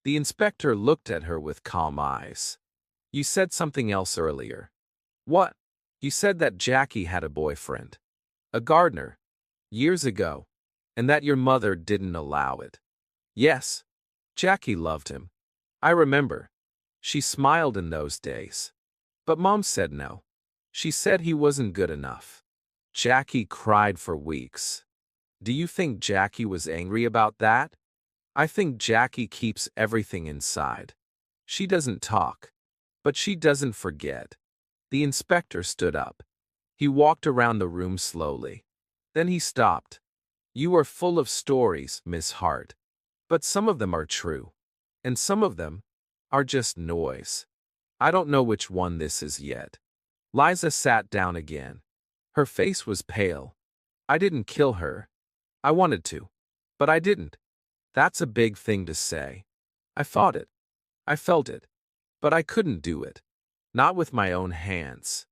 S1: The inspector looked at her with calm eyes. You said something else earlier. What? You said that Jackie had a boyfriend. A gardener. Years ago. And that your mother didn't allow it. Yes. Jackie loved him. I remember. She smiled in those days. But Mom said no. She said he wasn't good enough. Jackie cried for weeks. Do you think Jackie was angry about that? I think Jackie keeps everything inside. She doesn't talk. But she doesn't forget. The inspector stood up. He walked around the room slowly. Then he stopped. You are full of stories, Miss Hart. But some of them are true. And some of them are just noise. I don't know which one this is yet. Liza sat down again. Her face was pale. I didn't kill her. I wanted to. But I didn't. That's a big thing to say. I fought it. I felt it. But I couldn't do it. Not with my own hands.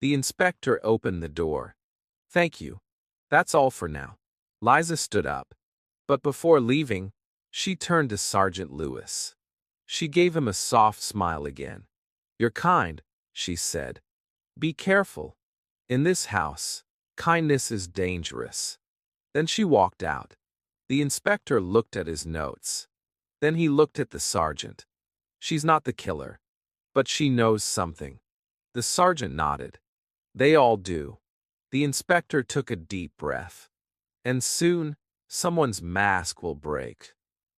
S1: The inspector opened the door. Thank you. That's all for now. Liza stood up. But before leaving, she turned to Sergeant Lewis. She gave him a soft smile again. You're kind, she said. Be careful. In this house, kindness is dangerous. Then she walked out. The inspector looked at his notes. Then he looked at the sergeant. She's not the killer. But she knows something. The sergeant nodded. They all do. The inspector took a deep breath. And soon, someone's mask will break.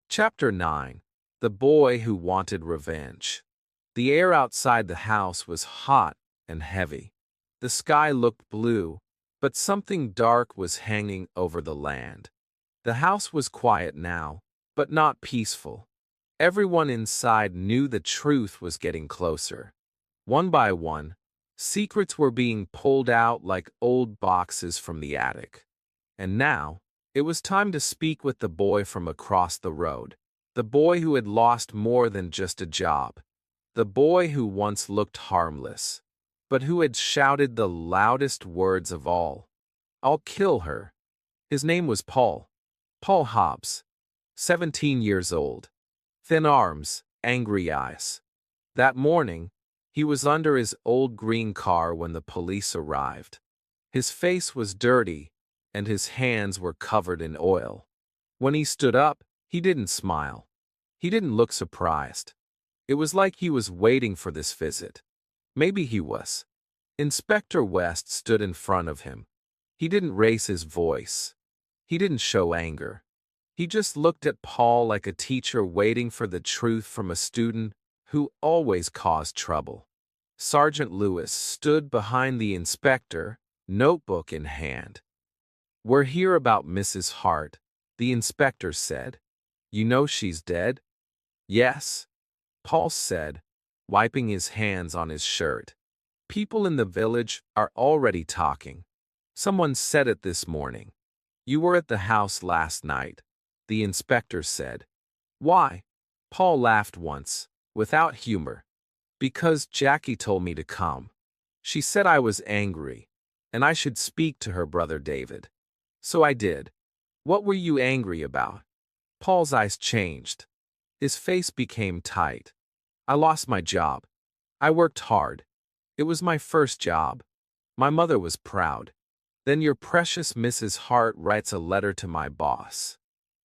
S1: Chapter 9. The Boy Who Wanted Revenge. The air outside the house was hot and heavy. The sky looked blue, but something dark was hanging over the land. The house was quiet now, but not peaceful. Everyone inside knew the truth was getting closer. One by one, secrets were being pulled out like old boxes from the attic. And now, it was time to speak with the boy from across the road. The boy who had lost more than just a job. The boy who once looked harmless, but who had shouted the loudest words of all. I'll kill her. His name was Paul. Paul Hobbs. 17 years old. Thin arms, angry eyes. That morning, he was under his old green car when the police arrived. His face was dirty, and his hands were covered in oil. When he stood up, he didn't smile. He didn't look surprised. It was like he was waiting for this visit. Maybe he was. Inspector West stood in front of him. He didn't raise his voice. He didn't show anger. He just looked at Paul like a teacher waiting for the truth from a student who always caused trouble. Sergeant Lewis stood behind the inspector, notebook in hand. We're here about Mrs. Hart, the inspector said. You know she's dead? Yes, Paul said, wiping his hands on his shirt. People in the village are already talking. Someone said it this morning. You were at the house last night. the inspector said. Why? Paul laughed once, without humor. Because Jackie told me to come. She said I was angry, and I should speak to her brother David. So I did. What were you angry about? Paul's eyes changed. His face became tight. I lost my job. I worked hard. It was my first job. My mother was proud. Then your precious Mrs. Hart writes a letter to my boss.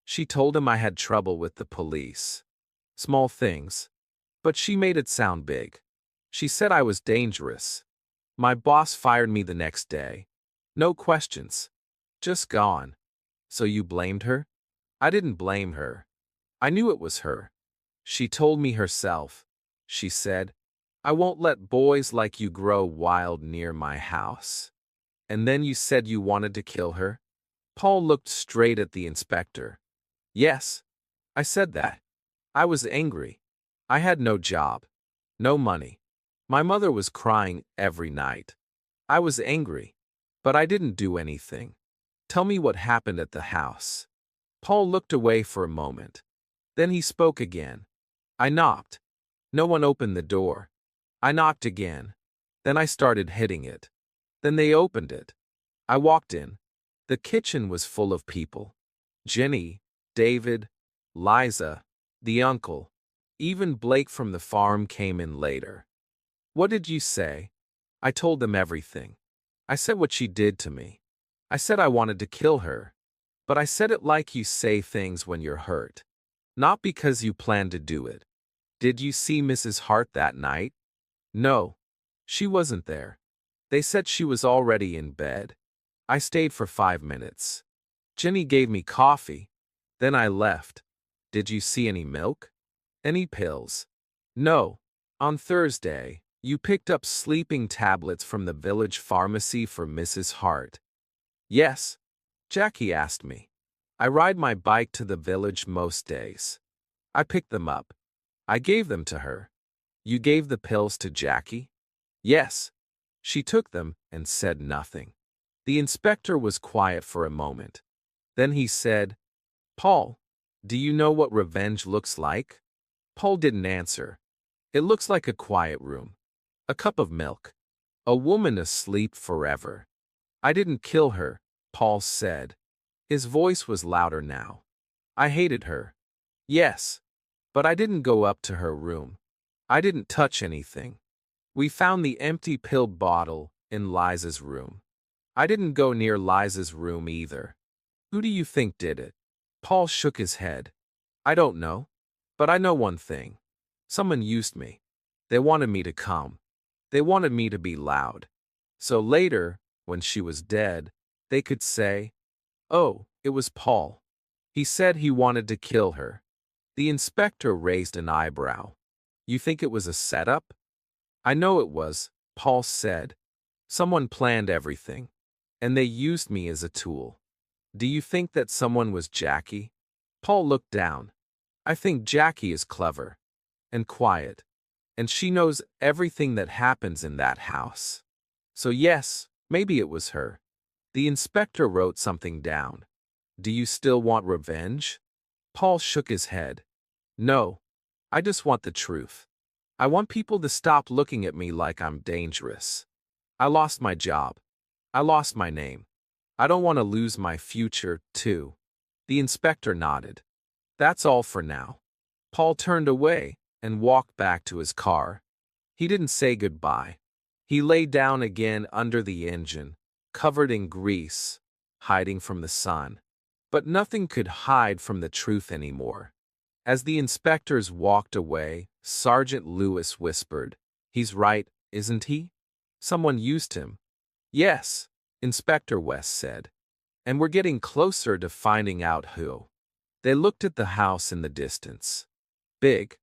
S1: She told him I had trouble with the police. Small things. But she made it sound big. She said I was dangerous. My boss fired me the next day. No questions. Just gone. So you blamed her? I didn't blame her. I knew it was her. She told me herself. She said, I won't let boys like you grow wild near my house. And then you said you wanted to kill her? Paul looked straight at the inspector. Yes, I said that. I was angry. I had no job. No money. My mother was crying every night. I was angry. But I didn't do anything. Tell me what happened at the house. Paul looked away for a moment. Then he spoke again. I knocked. No one opened the door. I knocked again. Then I started hitting it. Then they opened it. I walked in. The kitchen was full of people. Jenny, David, Liza, the uncle. Even Blake from the farm came in later. What did you say? I told them everything. I said what she did to me. I said I wanted to kill her. But I said it like you say things when you're hurt. Not because you planned to do it. Did you see Mrs. Hart that night? No. She wasn't there. They said she was already in bed. I stayed for 5 minutes. Jenny gave me coffee. Then I left. Did you see any milk? Any pills? No. On Thursday, you picked up sleeping tablets from the village pharmacy for Mrs. Hart. Yes. Jackie asked me. I ride my bike to the village most days. I picked them up. I gave them to her. You gave the pills to Jackie? Yes. She took them and said nothing. The inspector was quiet for a moment. Then he said, Paul, do you know what revenge looks like? Paul didn't answer. It looks like a quiet room. A cup of milk. A woman asleep forever. I didn't kill her, Paul said. His voice was louder now. I hated her. Yes. But I didn't go up to her room. I didn't touch anything. We found the empty pill bottle in Liza's room. I didn't go near Liza's room either. Who do you think did it? Paul shook his head. I don't know. But I know one thing. Someone used me. They wanted me to come. They wanted me to be loud. So later, when she was dead, they could say, oh, it was Paul. He said he wanted to kill her. The inspector raised an eyebrow. You think it was a setup? I know it was, Paul said. Someone planned everything. And they used me as a tool. Do you think that someone was Jackie? Paul looked down. I think Jackie is clever. And quiet. And she knows everything that happens in that house. So yes, maybe it was her. The inspector wrote something down. Do you still want revenge? Paul shook his head. No. I just want the truth. I want people to stop looking at me like I'm dangerous. I lost my job. I lost my name. I don't want to lose my future, too. The inspector nodded. That's all for now. Paul turned away and walked back to his car. He didn't say goodbye. He lay down again under the engine, covered in grease, hiding from the sun. But nothing could hide from the truth anymore. As the inspectors walked away, Sergeant Lewis whispered, He's right, isn't he? Someone used him. Yes, Inspector West said. And we're getting closer to finding out who. They looked at the house in the distance. Big,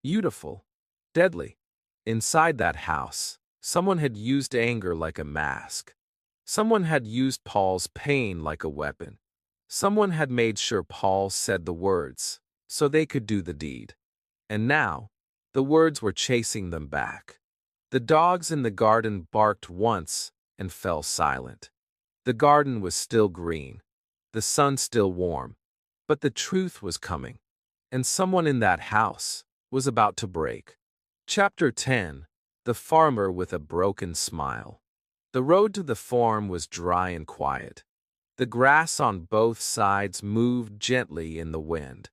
S1: beautiful, deadly. Inside that house, someone had used anger like a mask. Someone had used Paul's pain like a weapon. Someone had made sure Paul said the words, so they could do the deed. And now, the words were chasing them back. The dogs in the garden barked once and fell silent. The garden was still green, the sun still warm, But the truth was coming, and someone in that house was about to break. Chapter 10. The Farmer with a Broken Smile. The road to the farm was dry and quiet. The grass on both sides moved gently in the wind.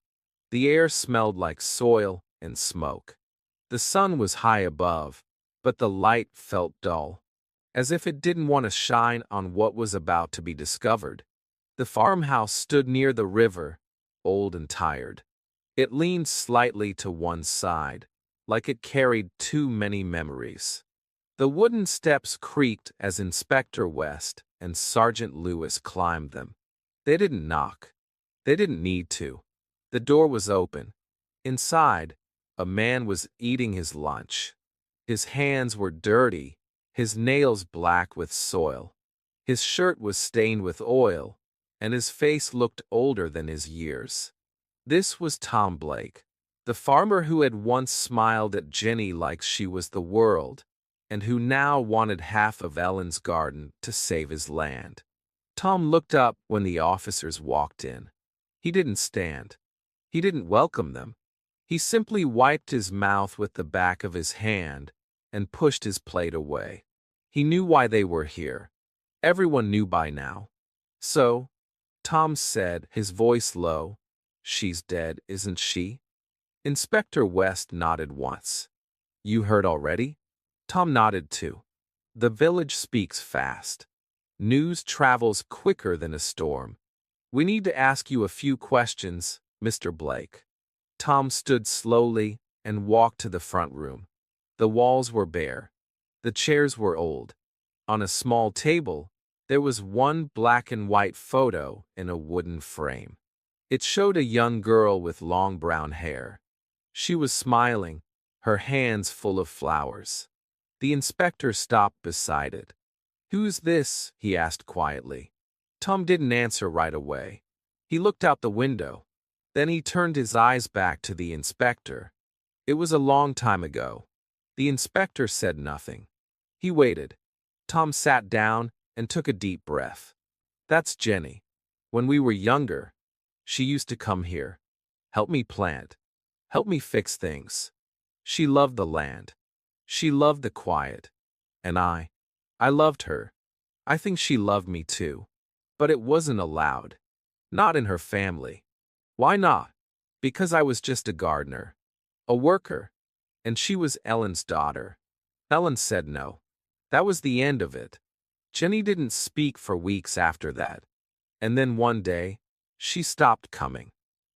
S1: The air smelled like soil and smoke. The sun was high above, but the light felt dull, as if it didn't want to shine on what was about to be discovered. The farmhouse stood near the river, old and tired. It leaned slightly to one side, like it carried too many memories. The wooden steps creaked as Inspector West and Sergeant Lewis climbed them. They didn't knock. They didn't need to. The door was open. Inside, a man was eating his lunch. His hands were dirty, his nails black with soil. His shirt was stained with oil, and his face looked older than his years. This was Tom Blake, the farmer who had once smiled at Jenny like she was the world, and who now wanted half of Ellen's garden to save his land. Tom looked up when the officers walked in. He didn't stand. He didn't welcome them. He simply wiped his mouth with the back of his hand and pushed his plate away. He knew why they were here. Everyone knew by now. So, Tom said, his voice low, "She's dead, isn't she?" Inspector West nodded once. "You heard already?" Tom nodded too. The village speaks fast. News travels quicker than a storm. "We need to ask you a few questions, Mr. Blake." Tom stood slowly and walked to the front room. The walls were bare. The chairs were old. On a small table, there was one black and white photo in a wooden frame. It showed a young girl with long brown hair. She was smiling, her hands full of flowers. The inspector stopped beside it. "Who's this?" he asked quietly. Tom didn't answer right away. He looked out the window. Then he turned his eyes back to the inspector. It was a long time ago. The inspector said nothing. He waited. Tom sat down and took a deep breath. "That's Jenny. When we were younger, she used to come here. Help me plant. Help me fix things. She loved the land. She loved the quiet. And I loved her. I think she loved me too. But it wasn't allowed. Not in her family. Why not? Because I was just a gardener. A worker. And she was Ellen's daughter. Ellen said no. That was the end of it. Jenny didn't speak for weeks after that. And then one day, she stopped coming.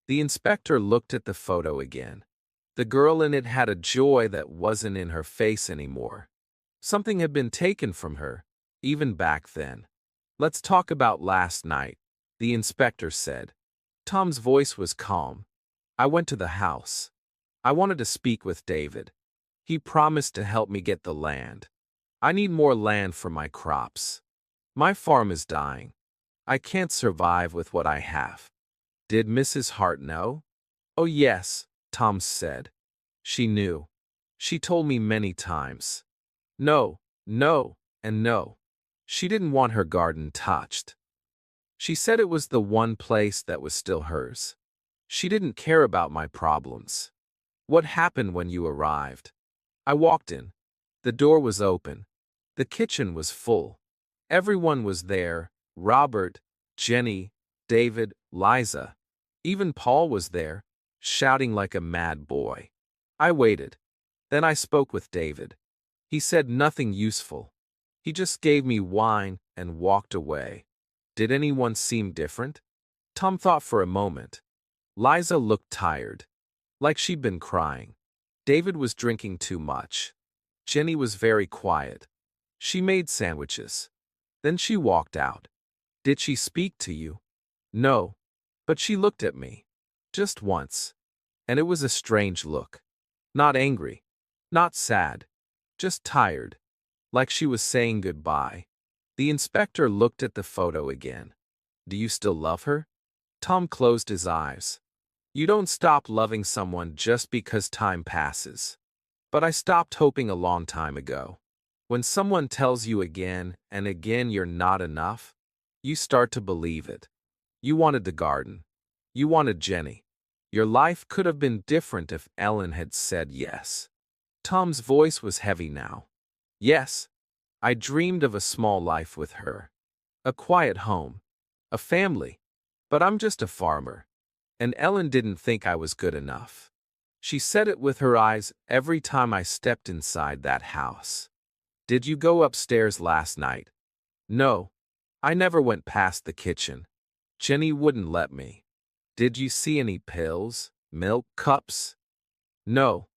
S1: The inspector looked at the photo again. The girl in it had a joy that wasn't in her face anymore. Something had been taken from her, even back then. "Let's talk about last night," the inspector said. Tom's voice was calm. "I went to the house. I wanted to speak with David. He promised to help me get the land. I need more land for my crops. My farm is dying. I can't survive with what I have." "Did Mrs. Hart know?" "Oh yes," Tom said. "She knew. She told me many times. No, no, and no. She didn't want her garden touched. She said it was the one place that was still hers. She didn't care about my problems." "What happened when you arrived?" "I walked in. The door was open. The kitchen was full. Everyone was there. Robert, Jenny, David, Liza. Even Paul was there, shouting like a mad boy. I waited. Then I spoke with David. He said nothing useful. He just gave me wine and walked away." "Did anyone seem different?" Tom thought for a moment. Liza looked tired, like she'd been crying. David was drinking too much. Jenny was very quiet. She made sandwiches. Then she walked out. "Did she speak to you?" "No, but she looked at me. Just once. And it was a strange look. Not angry. Not sad. Just tired. Like she was saying goodbye." The inspector looked at the photo again. "Do you still love her?" Tom closed his eyes. "You don't stop loving someone just because time passes. But I stopped hoping a long time ago. When someone tells you again and again you're not enough, you start to believe it. You wanted the garden. You wanted Jenny. Your life could have been different if Ellen had said yes. Tom's voice was heavy now. Yes, I dreamed of a small life with her. A quiet home. A family. But I'm just a farmer. And Ellen didn't think I was good enough. She said it with her eyes every time I stepped inside that house. Did you go upstairs last night? No. I never went past the kitchen. Jenny wouldn't let me. Did you see any pills, milk, cups? No.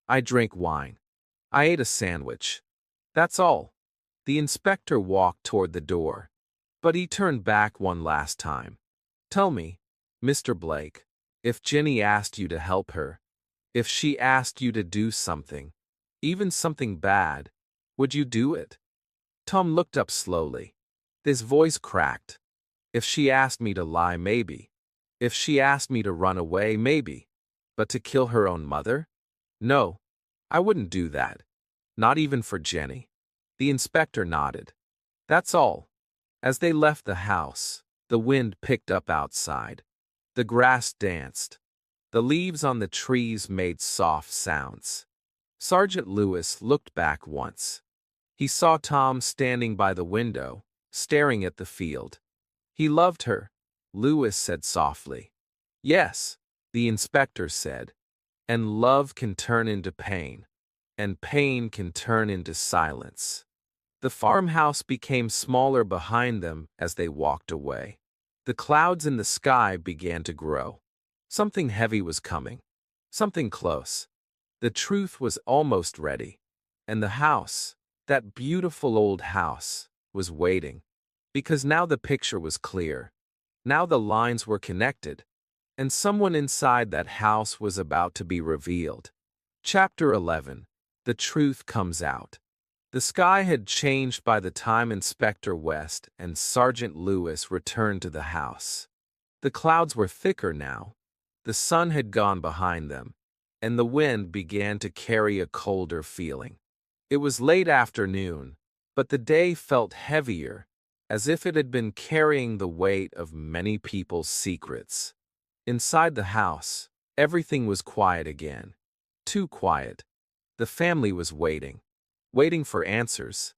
S1: I drank wine. I ate a sandwich. That's all. The inspector walked toward the door. But he turned back one last time. Tell me, Mr. Blake, if Jenny asked you to help her, if she asked you to do something, even something bad, would you do it? Tom looked up slowly. His voice cracked. If she asked me to lie, maybe. If she asked me to run away, maybe. But to kill her own mother? No, I wouldn't do that. Not even for Jenny. The inspector nodded. That's all. As they left the house, the wind picked up outside. The grass danced. The leaves on the trees made soft sounds. Sergeant Lewis looked back once. He saw Tom standing by the window, staring at the field. He loved her, Lewis said softly. Yes, the inspector said. And love can turn into pain. And pain can turn into silence. The farmhouse became smaller behind them as they walked away. The clouds in the sky began to grow. Something heavy was coming. Something close. The truth was almost ready. And the house, that beautiful old house, was waiting. Because now the picture was clear. Now the lines were connected. And someone inside that house was about to be revealed. Chapter 11. The Truth Comes Out. The sky had changed by the time Inspector West and Sergeant Lewis returned to the house. The clouds were thicker now. The sun had gone behind them, and the wind began to carry a colder feeling. It was late afternoon, but the day felt heavier, as if it had been carrying the weight of many people's secrets. Inside the house, everything was quiet again. Too quiet. The family was waiting. Waiting for answers.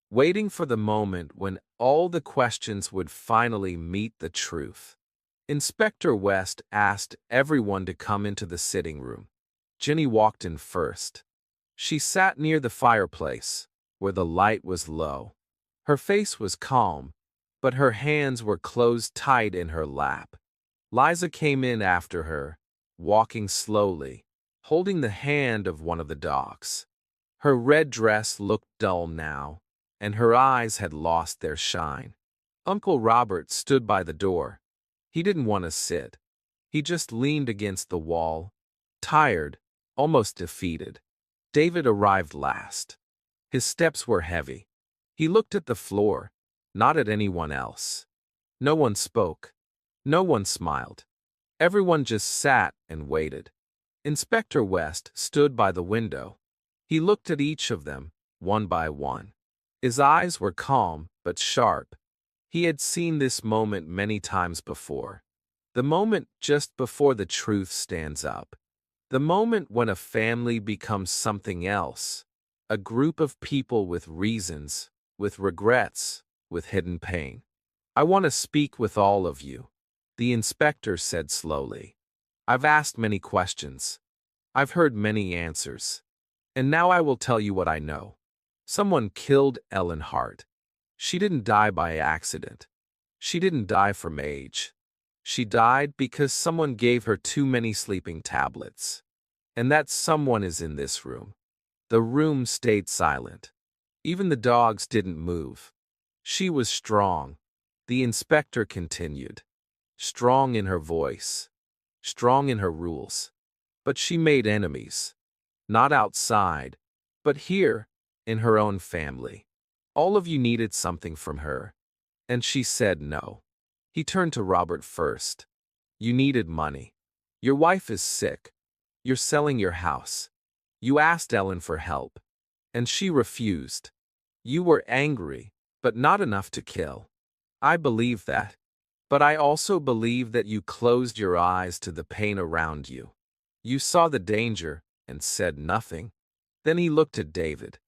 S1: Waiting for the moment when all the questions would finally meet the truth. Inspector West asked everyone to come into the sitting room. Jenny walked in first. She sat near the fireplace, where the light was low. Her face was calm, but her hands were closed tight in her lap. Liza came in after her, walking slowly, holding the hand of one of the dogs. Her red dress looked dull now, and her eyes had lost their shine. Uncle Robert stood by the door. He didn't want to sit. He just leaned against the wall, tired, almost defeated. David arrived last. His steps were heavy. He looked at the floor, not at anyone else. No one spoke. No one smiled. Everyone just sat and waited. Inspector West stood by the window. He looked at each of them, one by one. His eyes were calm but sharp. He had seen this moment many times before. The moment just before the truth stands up. The moment when a family becomes something else. A group of people with reasons, with regrets, with hidden pain. I want to speak with all of you, the inspector said slowly. I've asked many questions. I've heard many answers. And now I will tell you what I know. Someone killed Ellen Hart. She didn't die by accident. She didn't die from age. She died because someone gave her too many sleeping tablets. And that someone is in this room. The room stayed silent. Even the dogs didn't move. She was strong, the inspector continued. Strong in her voice. Strong in her rules. But she made enemies. Not outside, but here, in her own family. All of you needed something from her. And she said no. He turned to Robert first. You needed money. Your wife is sick. You're selling your house. You asked Ellen for help. And she refused. You were angry, but not enough to kill. I believe that. But I also believe that you closed your eyes to the pain around you. You saw the danger and said nothing. Then he looked at David.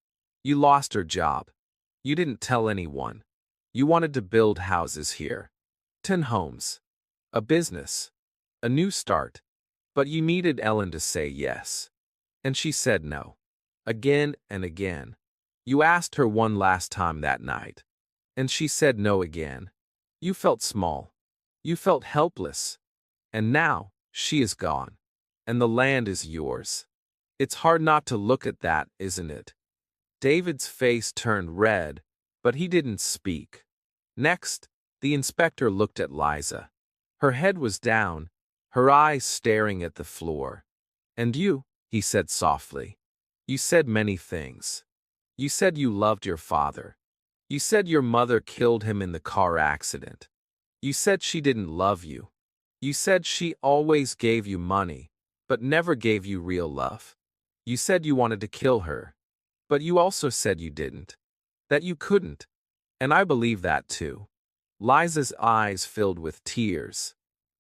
S1: You lost your job. You didn't tell anyone. You wanted to build houses here. 10 homes. A business. A new start. But you needed Ellen to say yes. And she said no. Again and again. You asked her one last time that night. And she said no again. You felt small. You felt helpless. And now, she is gone. And the land is yours. It's hard not to look at that, isn't it? David's face turned red, but he didn't speak. Next, the inspector looked at Liza. Her head was down, her eyes staring at the floor. And you, he said softly. You said many things. You said you loved your father. You said your mother killed him in the car accident. You said she didn't love you. You said she always gave you money, but never gave you real love. You said you wanted to kill her. But you also said you didn't. That you couldn't. And I believe that too. Liza's eyes filled with tears.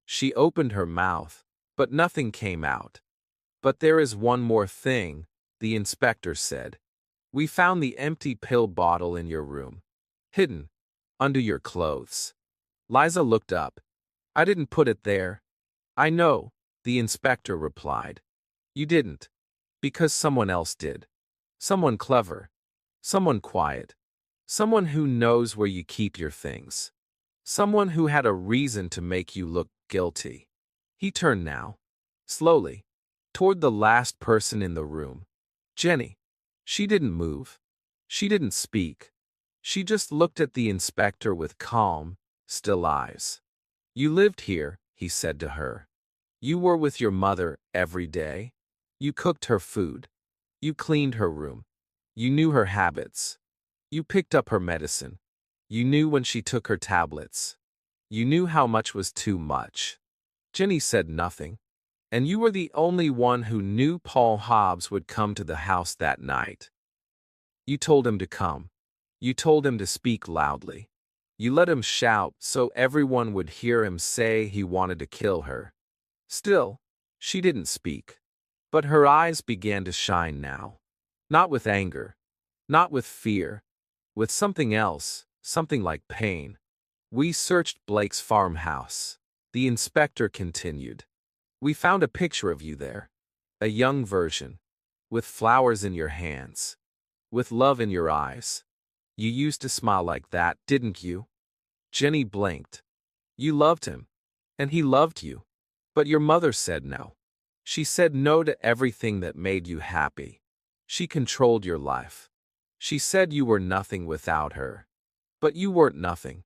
S1: She opened her mouth, but nothing came out. But there is one more thing, the inspector said. We found the empty pill bottle in your room. Hidden. Under your clothes. Liza looked up. I didn't put it there. I know, the inspector replied. You didn't. Because someone else did. Someone clever. Someone quiet. Someone who knows where you keep your things. Someone who had a reason to make you look guilty. He turned now, slowly, toward the last person in the room. Jenny. She didn't move. She didn't speak. She just looked at the inspector with calm, still eyes. You lived here, he said to her. You were with your mother every day. You cooked her food. You cleaned her room. You knew her habits. You picked up her medicine. You knew when she took her tablets. You knew how much was too much. Jenny said nothing. And you were the only one who knew Paul Hobbs would come to the house that night. You told him to come. You told him to speak loudly. You let him shout so everyone would hear him say he wanted to kill her. Still, she didn't speak. But her eyes began to shine now. Not with anger. Not with fear. With something else, something like pain. We searched Blake's farmhouse. The inspector continued. We found a picture of you there. A young version. With flowers in your hands. With love in your eyes. You used to smile like that, didn't you? Jenny blinked. You loved him. And he loved you. But your mother said no. She said no to everything that made you happy. She controlled your life. She said you were nothing without her. But you weren't nothing.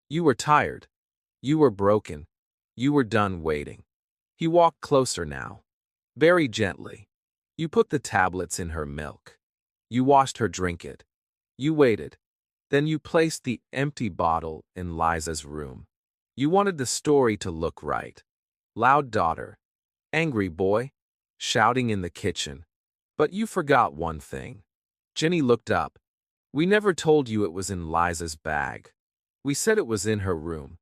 S1: You were tired. You were broken. You were done waiting. He walked closer now. Very gently. You put the tablets in her milk. You watched her drink it. You waited. Then you placed the empty bottle in Liza's room. You wanted the story to look right. Loud daughter. Angry boy. Shouting in the kitchen. But you forgot one thing. Jenny looked up. We never told you it was in Liza's bag. We said it was in her room.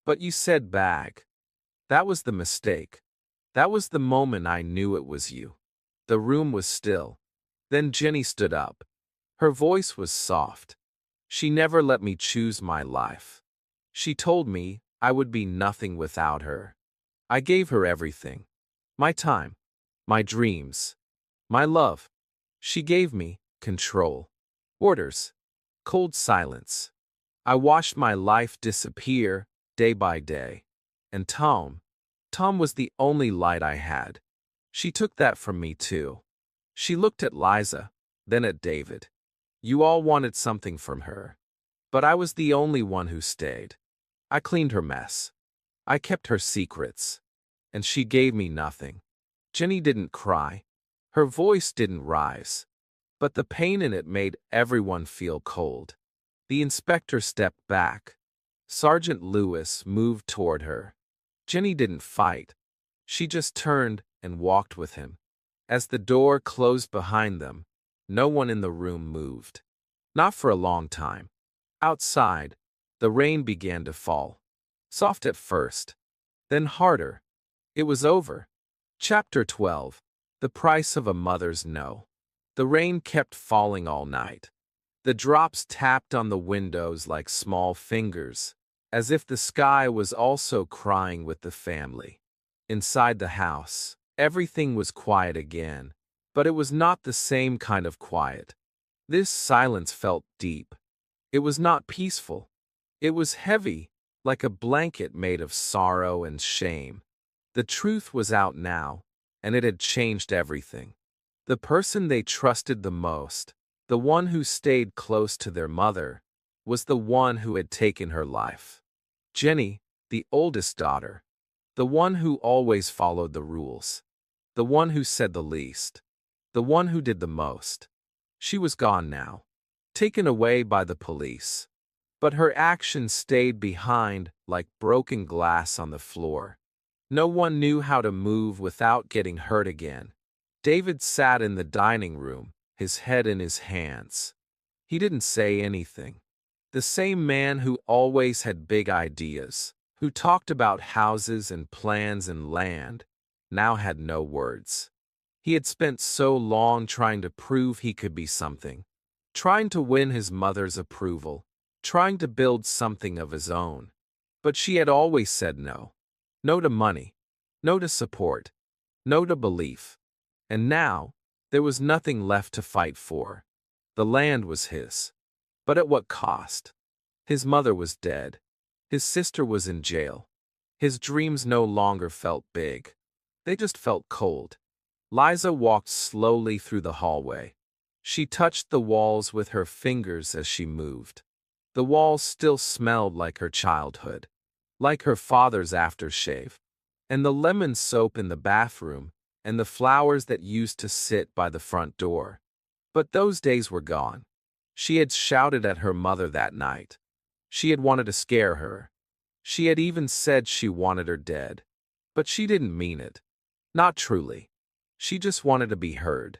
S1: But you said bag. That was the mistake. That was the moment I knew it was you. The room was still. Then Jenny stood up. Her voice was soft. She never let me choose my life. She told me I would be nothing without her. I gave her everything. My time. My dreams. My love. She gave me control. Orders. Cold silence. I watched my life disappear, day by day. And Tom was the only light I had. She took that from me too. She looked at Liza, then at David. You all wanted something from her. But I was the only one who stayed. I cleaned her mess. I kept her secrets. And she gave me nothing. Jenny didn't cry. Her voice didn't rise. But the pain in it made everyone feel cold. The inspector stepped back. Sergeant Lewis moved toward her. Jenny didn't fight. She just turned and walked with him. As the door closed behind them, no one in the room moved. Not for a long time. Outside, the rain began to fall. Soft at first, then harder. It was over. Chapter 12. The Price of a Mother's No. The rain kept falling all night. The drops tapped on the windows like small fingers, as if the sky was also crying with the family. Inside the house, everything was quiet again, but it was not the same kind of quiet. This silence felt deep. It was not peaceful. It was heavy, like a blanket made of sorrow and shame. The truth was out now, and it had changed everything. The person they trusted the most, the one who stayed close to their mother, was the one who had taken her life. Jenny, the oldest daughter, the one who always followed the rules, the one who said the least, the one who did the most. She was gone now, taken away by the police. But her actions stayed behind like broken glass on the floor. No one knew how to move without getting hurt again. David sat in the dining room, his head in his hands. He didn't say anything. The same man who always had big ideas, who talked about houses and plans and land, now had no words. He had spent so long trying to prove he could be something, trying to win his mother's approval, trying to build something of his own. But she had always said no. No to money, no to support, no to belief. And now, there was nothing left to fight for. The land was his. But at what cost? His mother was dead. His sister was in jail. His dreams no longer felt big. They just felt cold. Liza walked slowly through the hallway. She touched the walls with her fingers as she moved. The walls still smelled like her childhood, like her father's aftershave, and the lemon soap in the bathroom, and the flowers that used to sit by the front door. But those days were gone. She had shouted at her mother that night. She had wanted to scare her. She had even said she wanted her dead. But she didn't mean it. Not truly. She just wanted to be heard,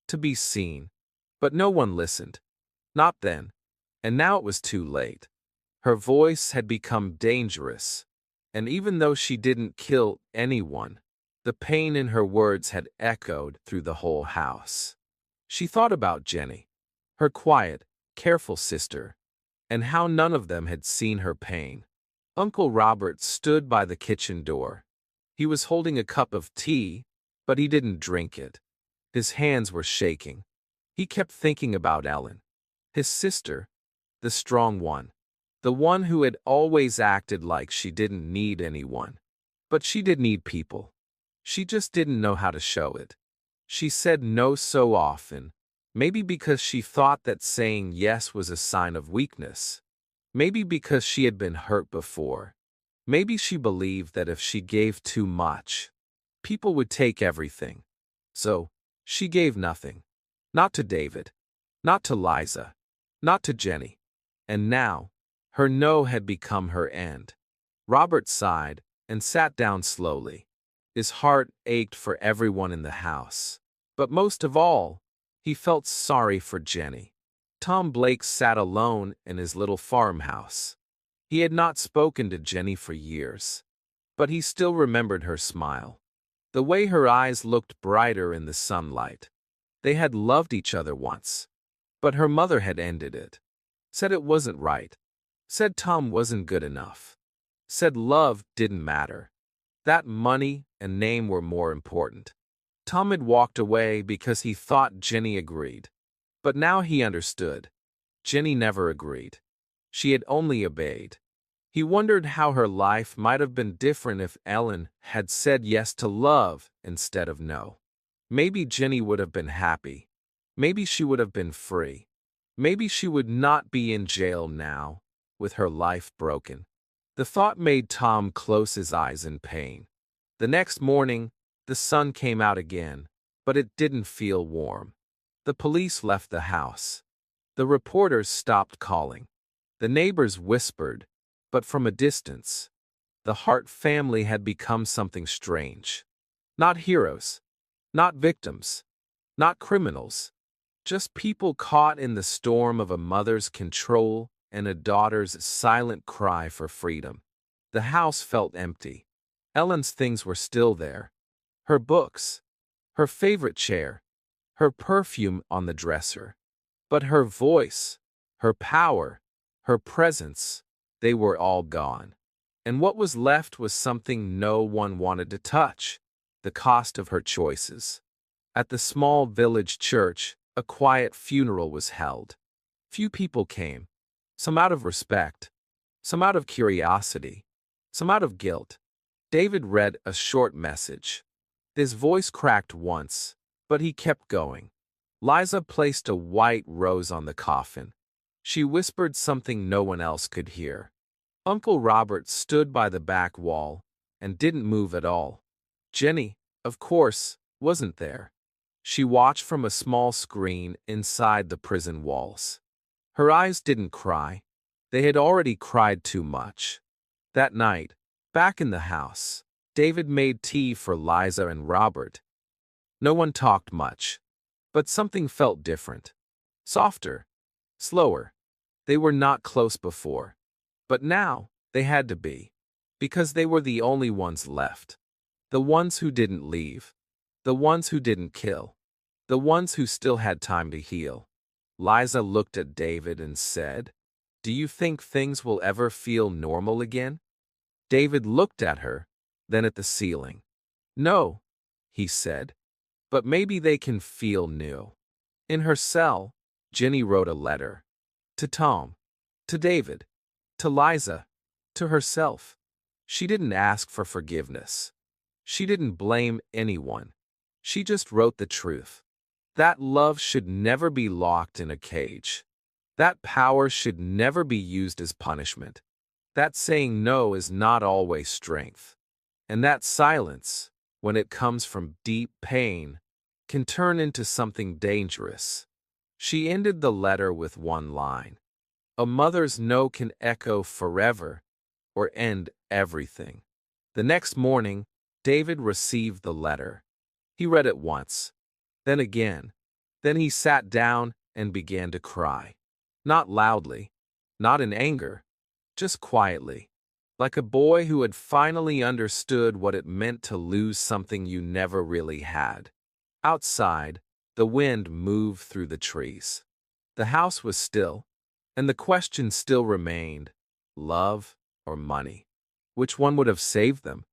S1: to be seen. But no one listened. Not then. And now it was too late. Her voice had become dangerous. And even though she didn't kill anyone, the pain in her words had echoed through the whole house. She thought about Jenny, her quiet, careful sister, and how none of them had seen her pain. Uncle Robert stood by the kitchen door. He was holding a cup of tea, but he didn't drink it. His hands were shaking. He kept thinking about Ellen, his sister, the strong one, the one who had always acted like she didn't need anyone. But she did need people. She just didn't know how to show it. She said no so often, maybe because she thought that saying yes was a sign of weakness. Maybe because she had been hurt before. Maybe she believed that if she gave too much, people would take everything. So, she gave nothing. Not to David. Not to Liza. Not to Jenny. And now, her no had become her end. Robert sighed and sat down slowly. His heart ached for everyone in the house. But most of all, he felt sorry for Jenny. Tom Blake sat alone in his little farmhouse. He had not spoken to Jenny for years, but he still remembered her smile. The way her eyes looked brighter in the sunlight. They had loved each other once, but her mother had ended it. Said it wasn't right. Said Tom wasn't good enough. Said love didn't matter. That money and name were more important. Tom had walked away because he thought Jenny agreed. But now he understood. Jenny never agreed. She had only obeyed. He wondered how her life might have been different if Ellen had said yes to love instead of no. Maybe Jenny would have been happy. Maybe she would have been free. Maybe she would not be in jail now, with her life broken. The thought made Tom close his eyes in pain. The next morning, the sun came out again, but it didn't feel warm. The police left the house. The reporters stopped calling. The neighbors whispered, but from a distance. The Hart family had become something strange. Not heroes. Not victims. Not criminals. Just people caught in the storm of a mother's control and a daughter's silent cry for freedom. The house felt empty. Ellen's things were still there. Her books, her favorite chair, her perfume on the dresser. But her voice, her power, her presence, they were all gone. And what was left was something no one wanted to touch: the cost of her choices. At the small village church, a quiet funeral was held. Few people came, some out of respect, some out of curiosity, some out of guilt. David read a short message. His voice cracked once, but he kept going. Liza placed a white rose on the coffin. She whispered something no one else could hear. Uncle Robert stood by the back wall and didn't move at all. Jenny, of course, wasn't there. She watched from a small screen inside the prison walls. Her eyes didn't cry. They had already cried too much. That night, back in the house, David made tea for Liza and Robert. No one talked much, but something felt different. Softer, slower. They were not close before, but now they had to be, because they were the only ones left. The ones who didn't leave, the ones who didn't kill, the ones who still had time to heal. Liza looked at David and said, "Do you think things will ever feel normal again?" David looked at her, then at the ceiling. "No," he said, "but maybe they can feel new." In her cell, Jenny wrote a letter. To Tom, to David, to Liza, to herself. She didn't ask for forgiveness. She didn't blame anyone. She just wrote the truth. That love should never be locked in a cage. That power should never be used as punishment. That saying no is not always strength. And that silence, when it comes from deep pain, can turn into something dangerous. She ended the letter with one line. A mother's no can echo forever or end everything. The next morning, David received the letter. He read it once, then again. Then he sat down and began to cry. Not loudly, not in anger, just quietly, like a boy who had finally understood what it meant to lose something you never really had. Outside, the wind moved through the trees. The house was still, and the question still remained: love or money? Which one would have saved them?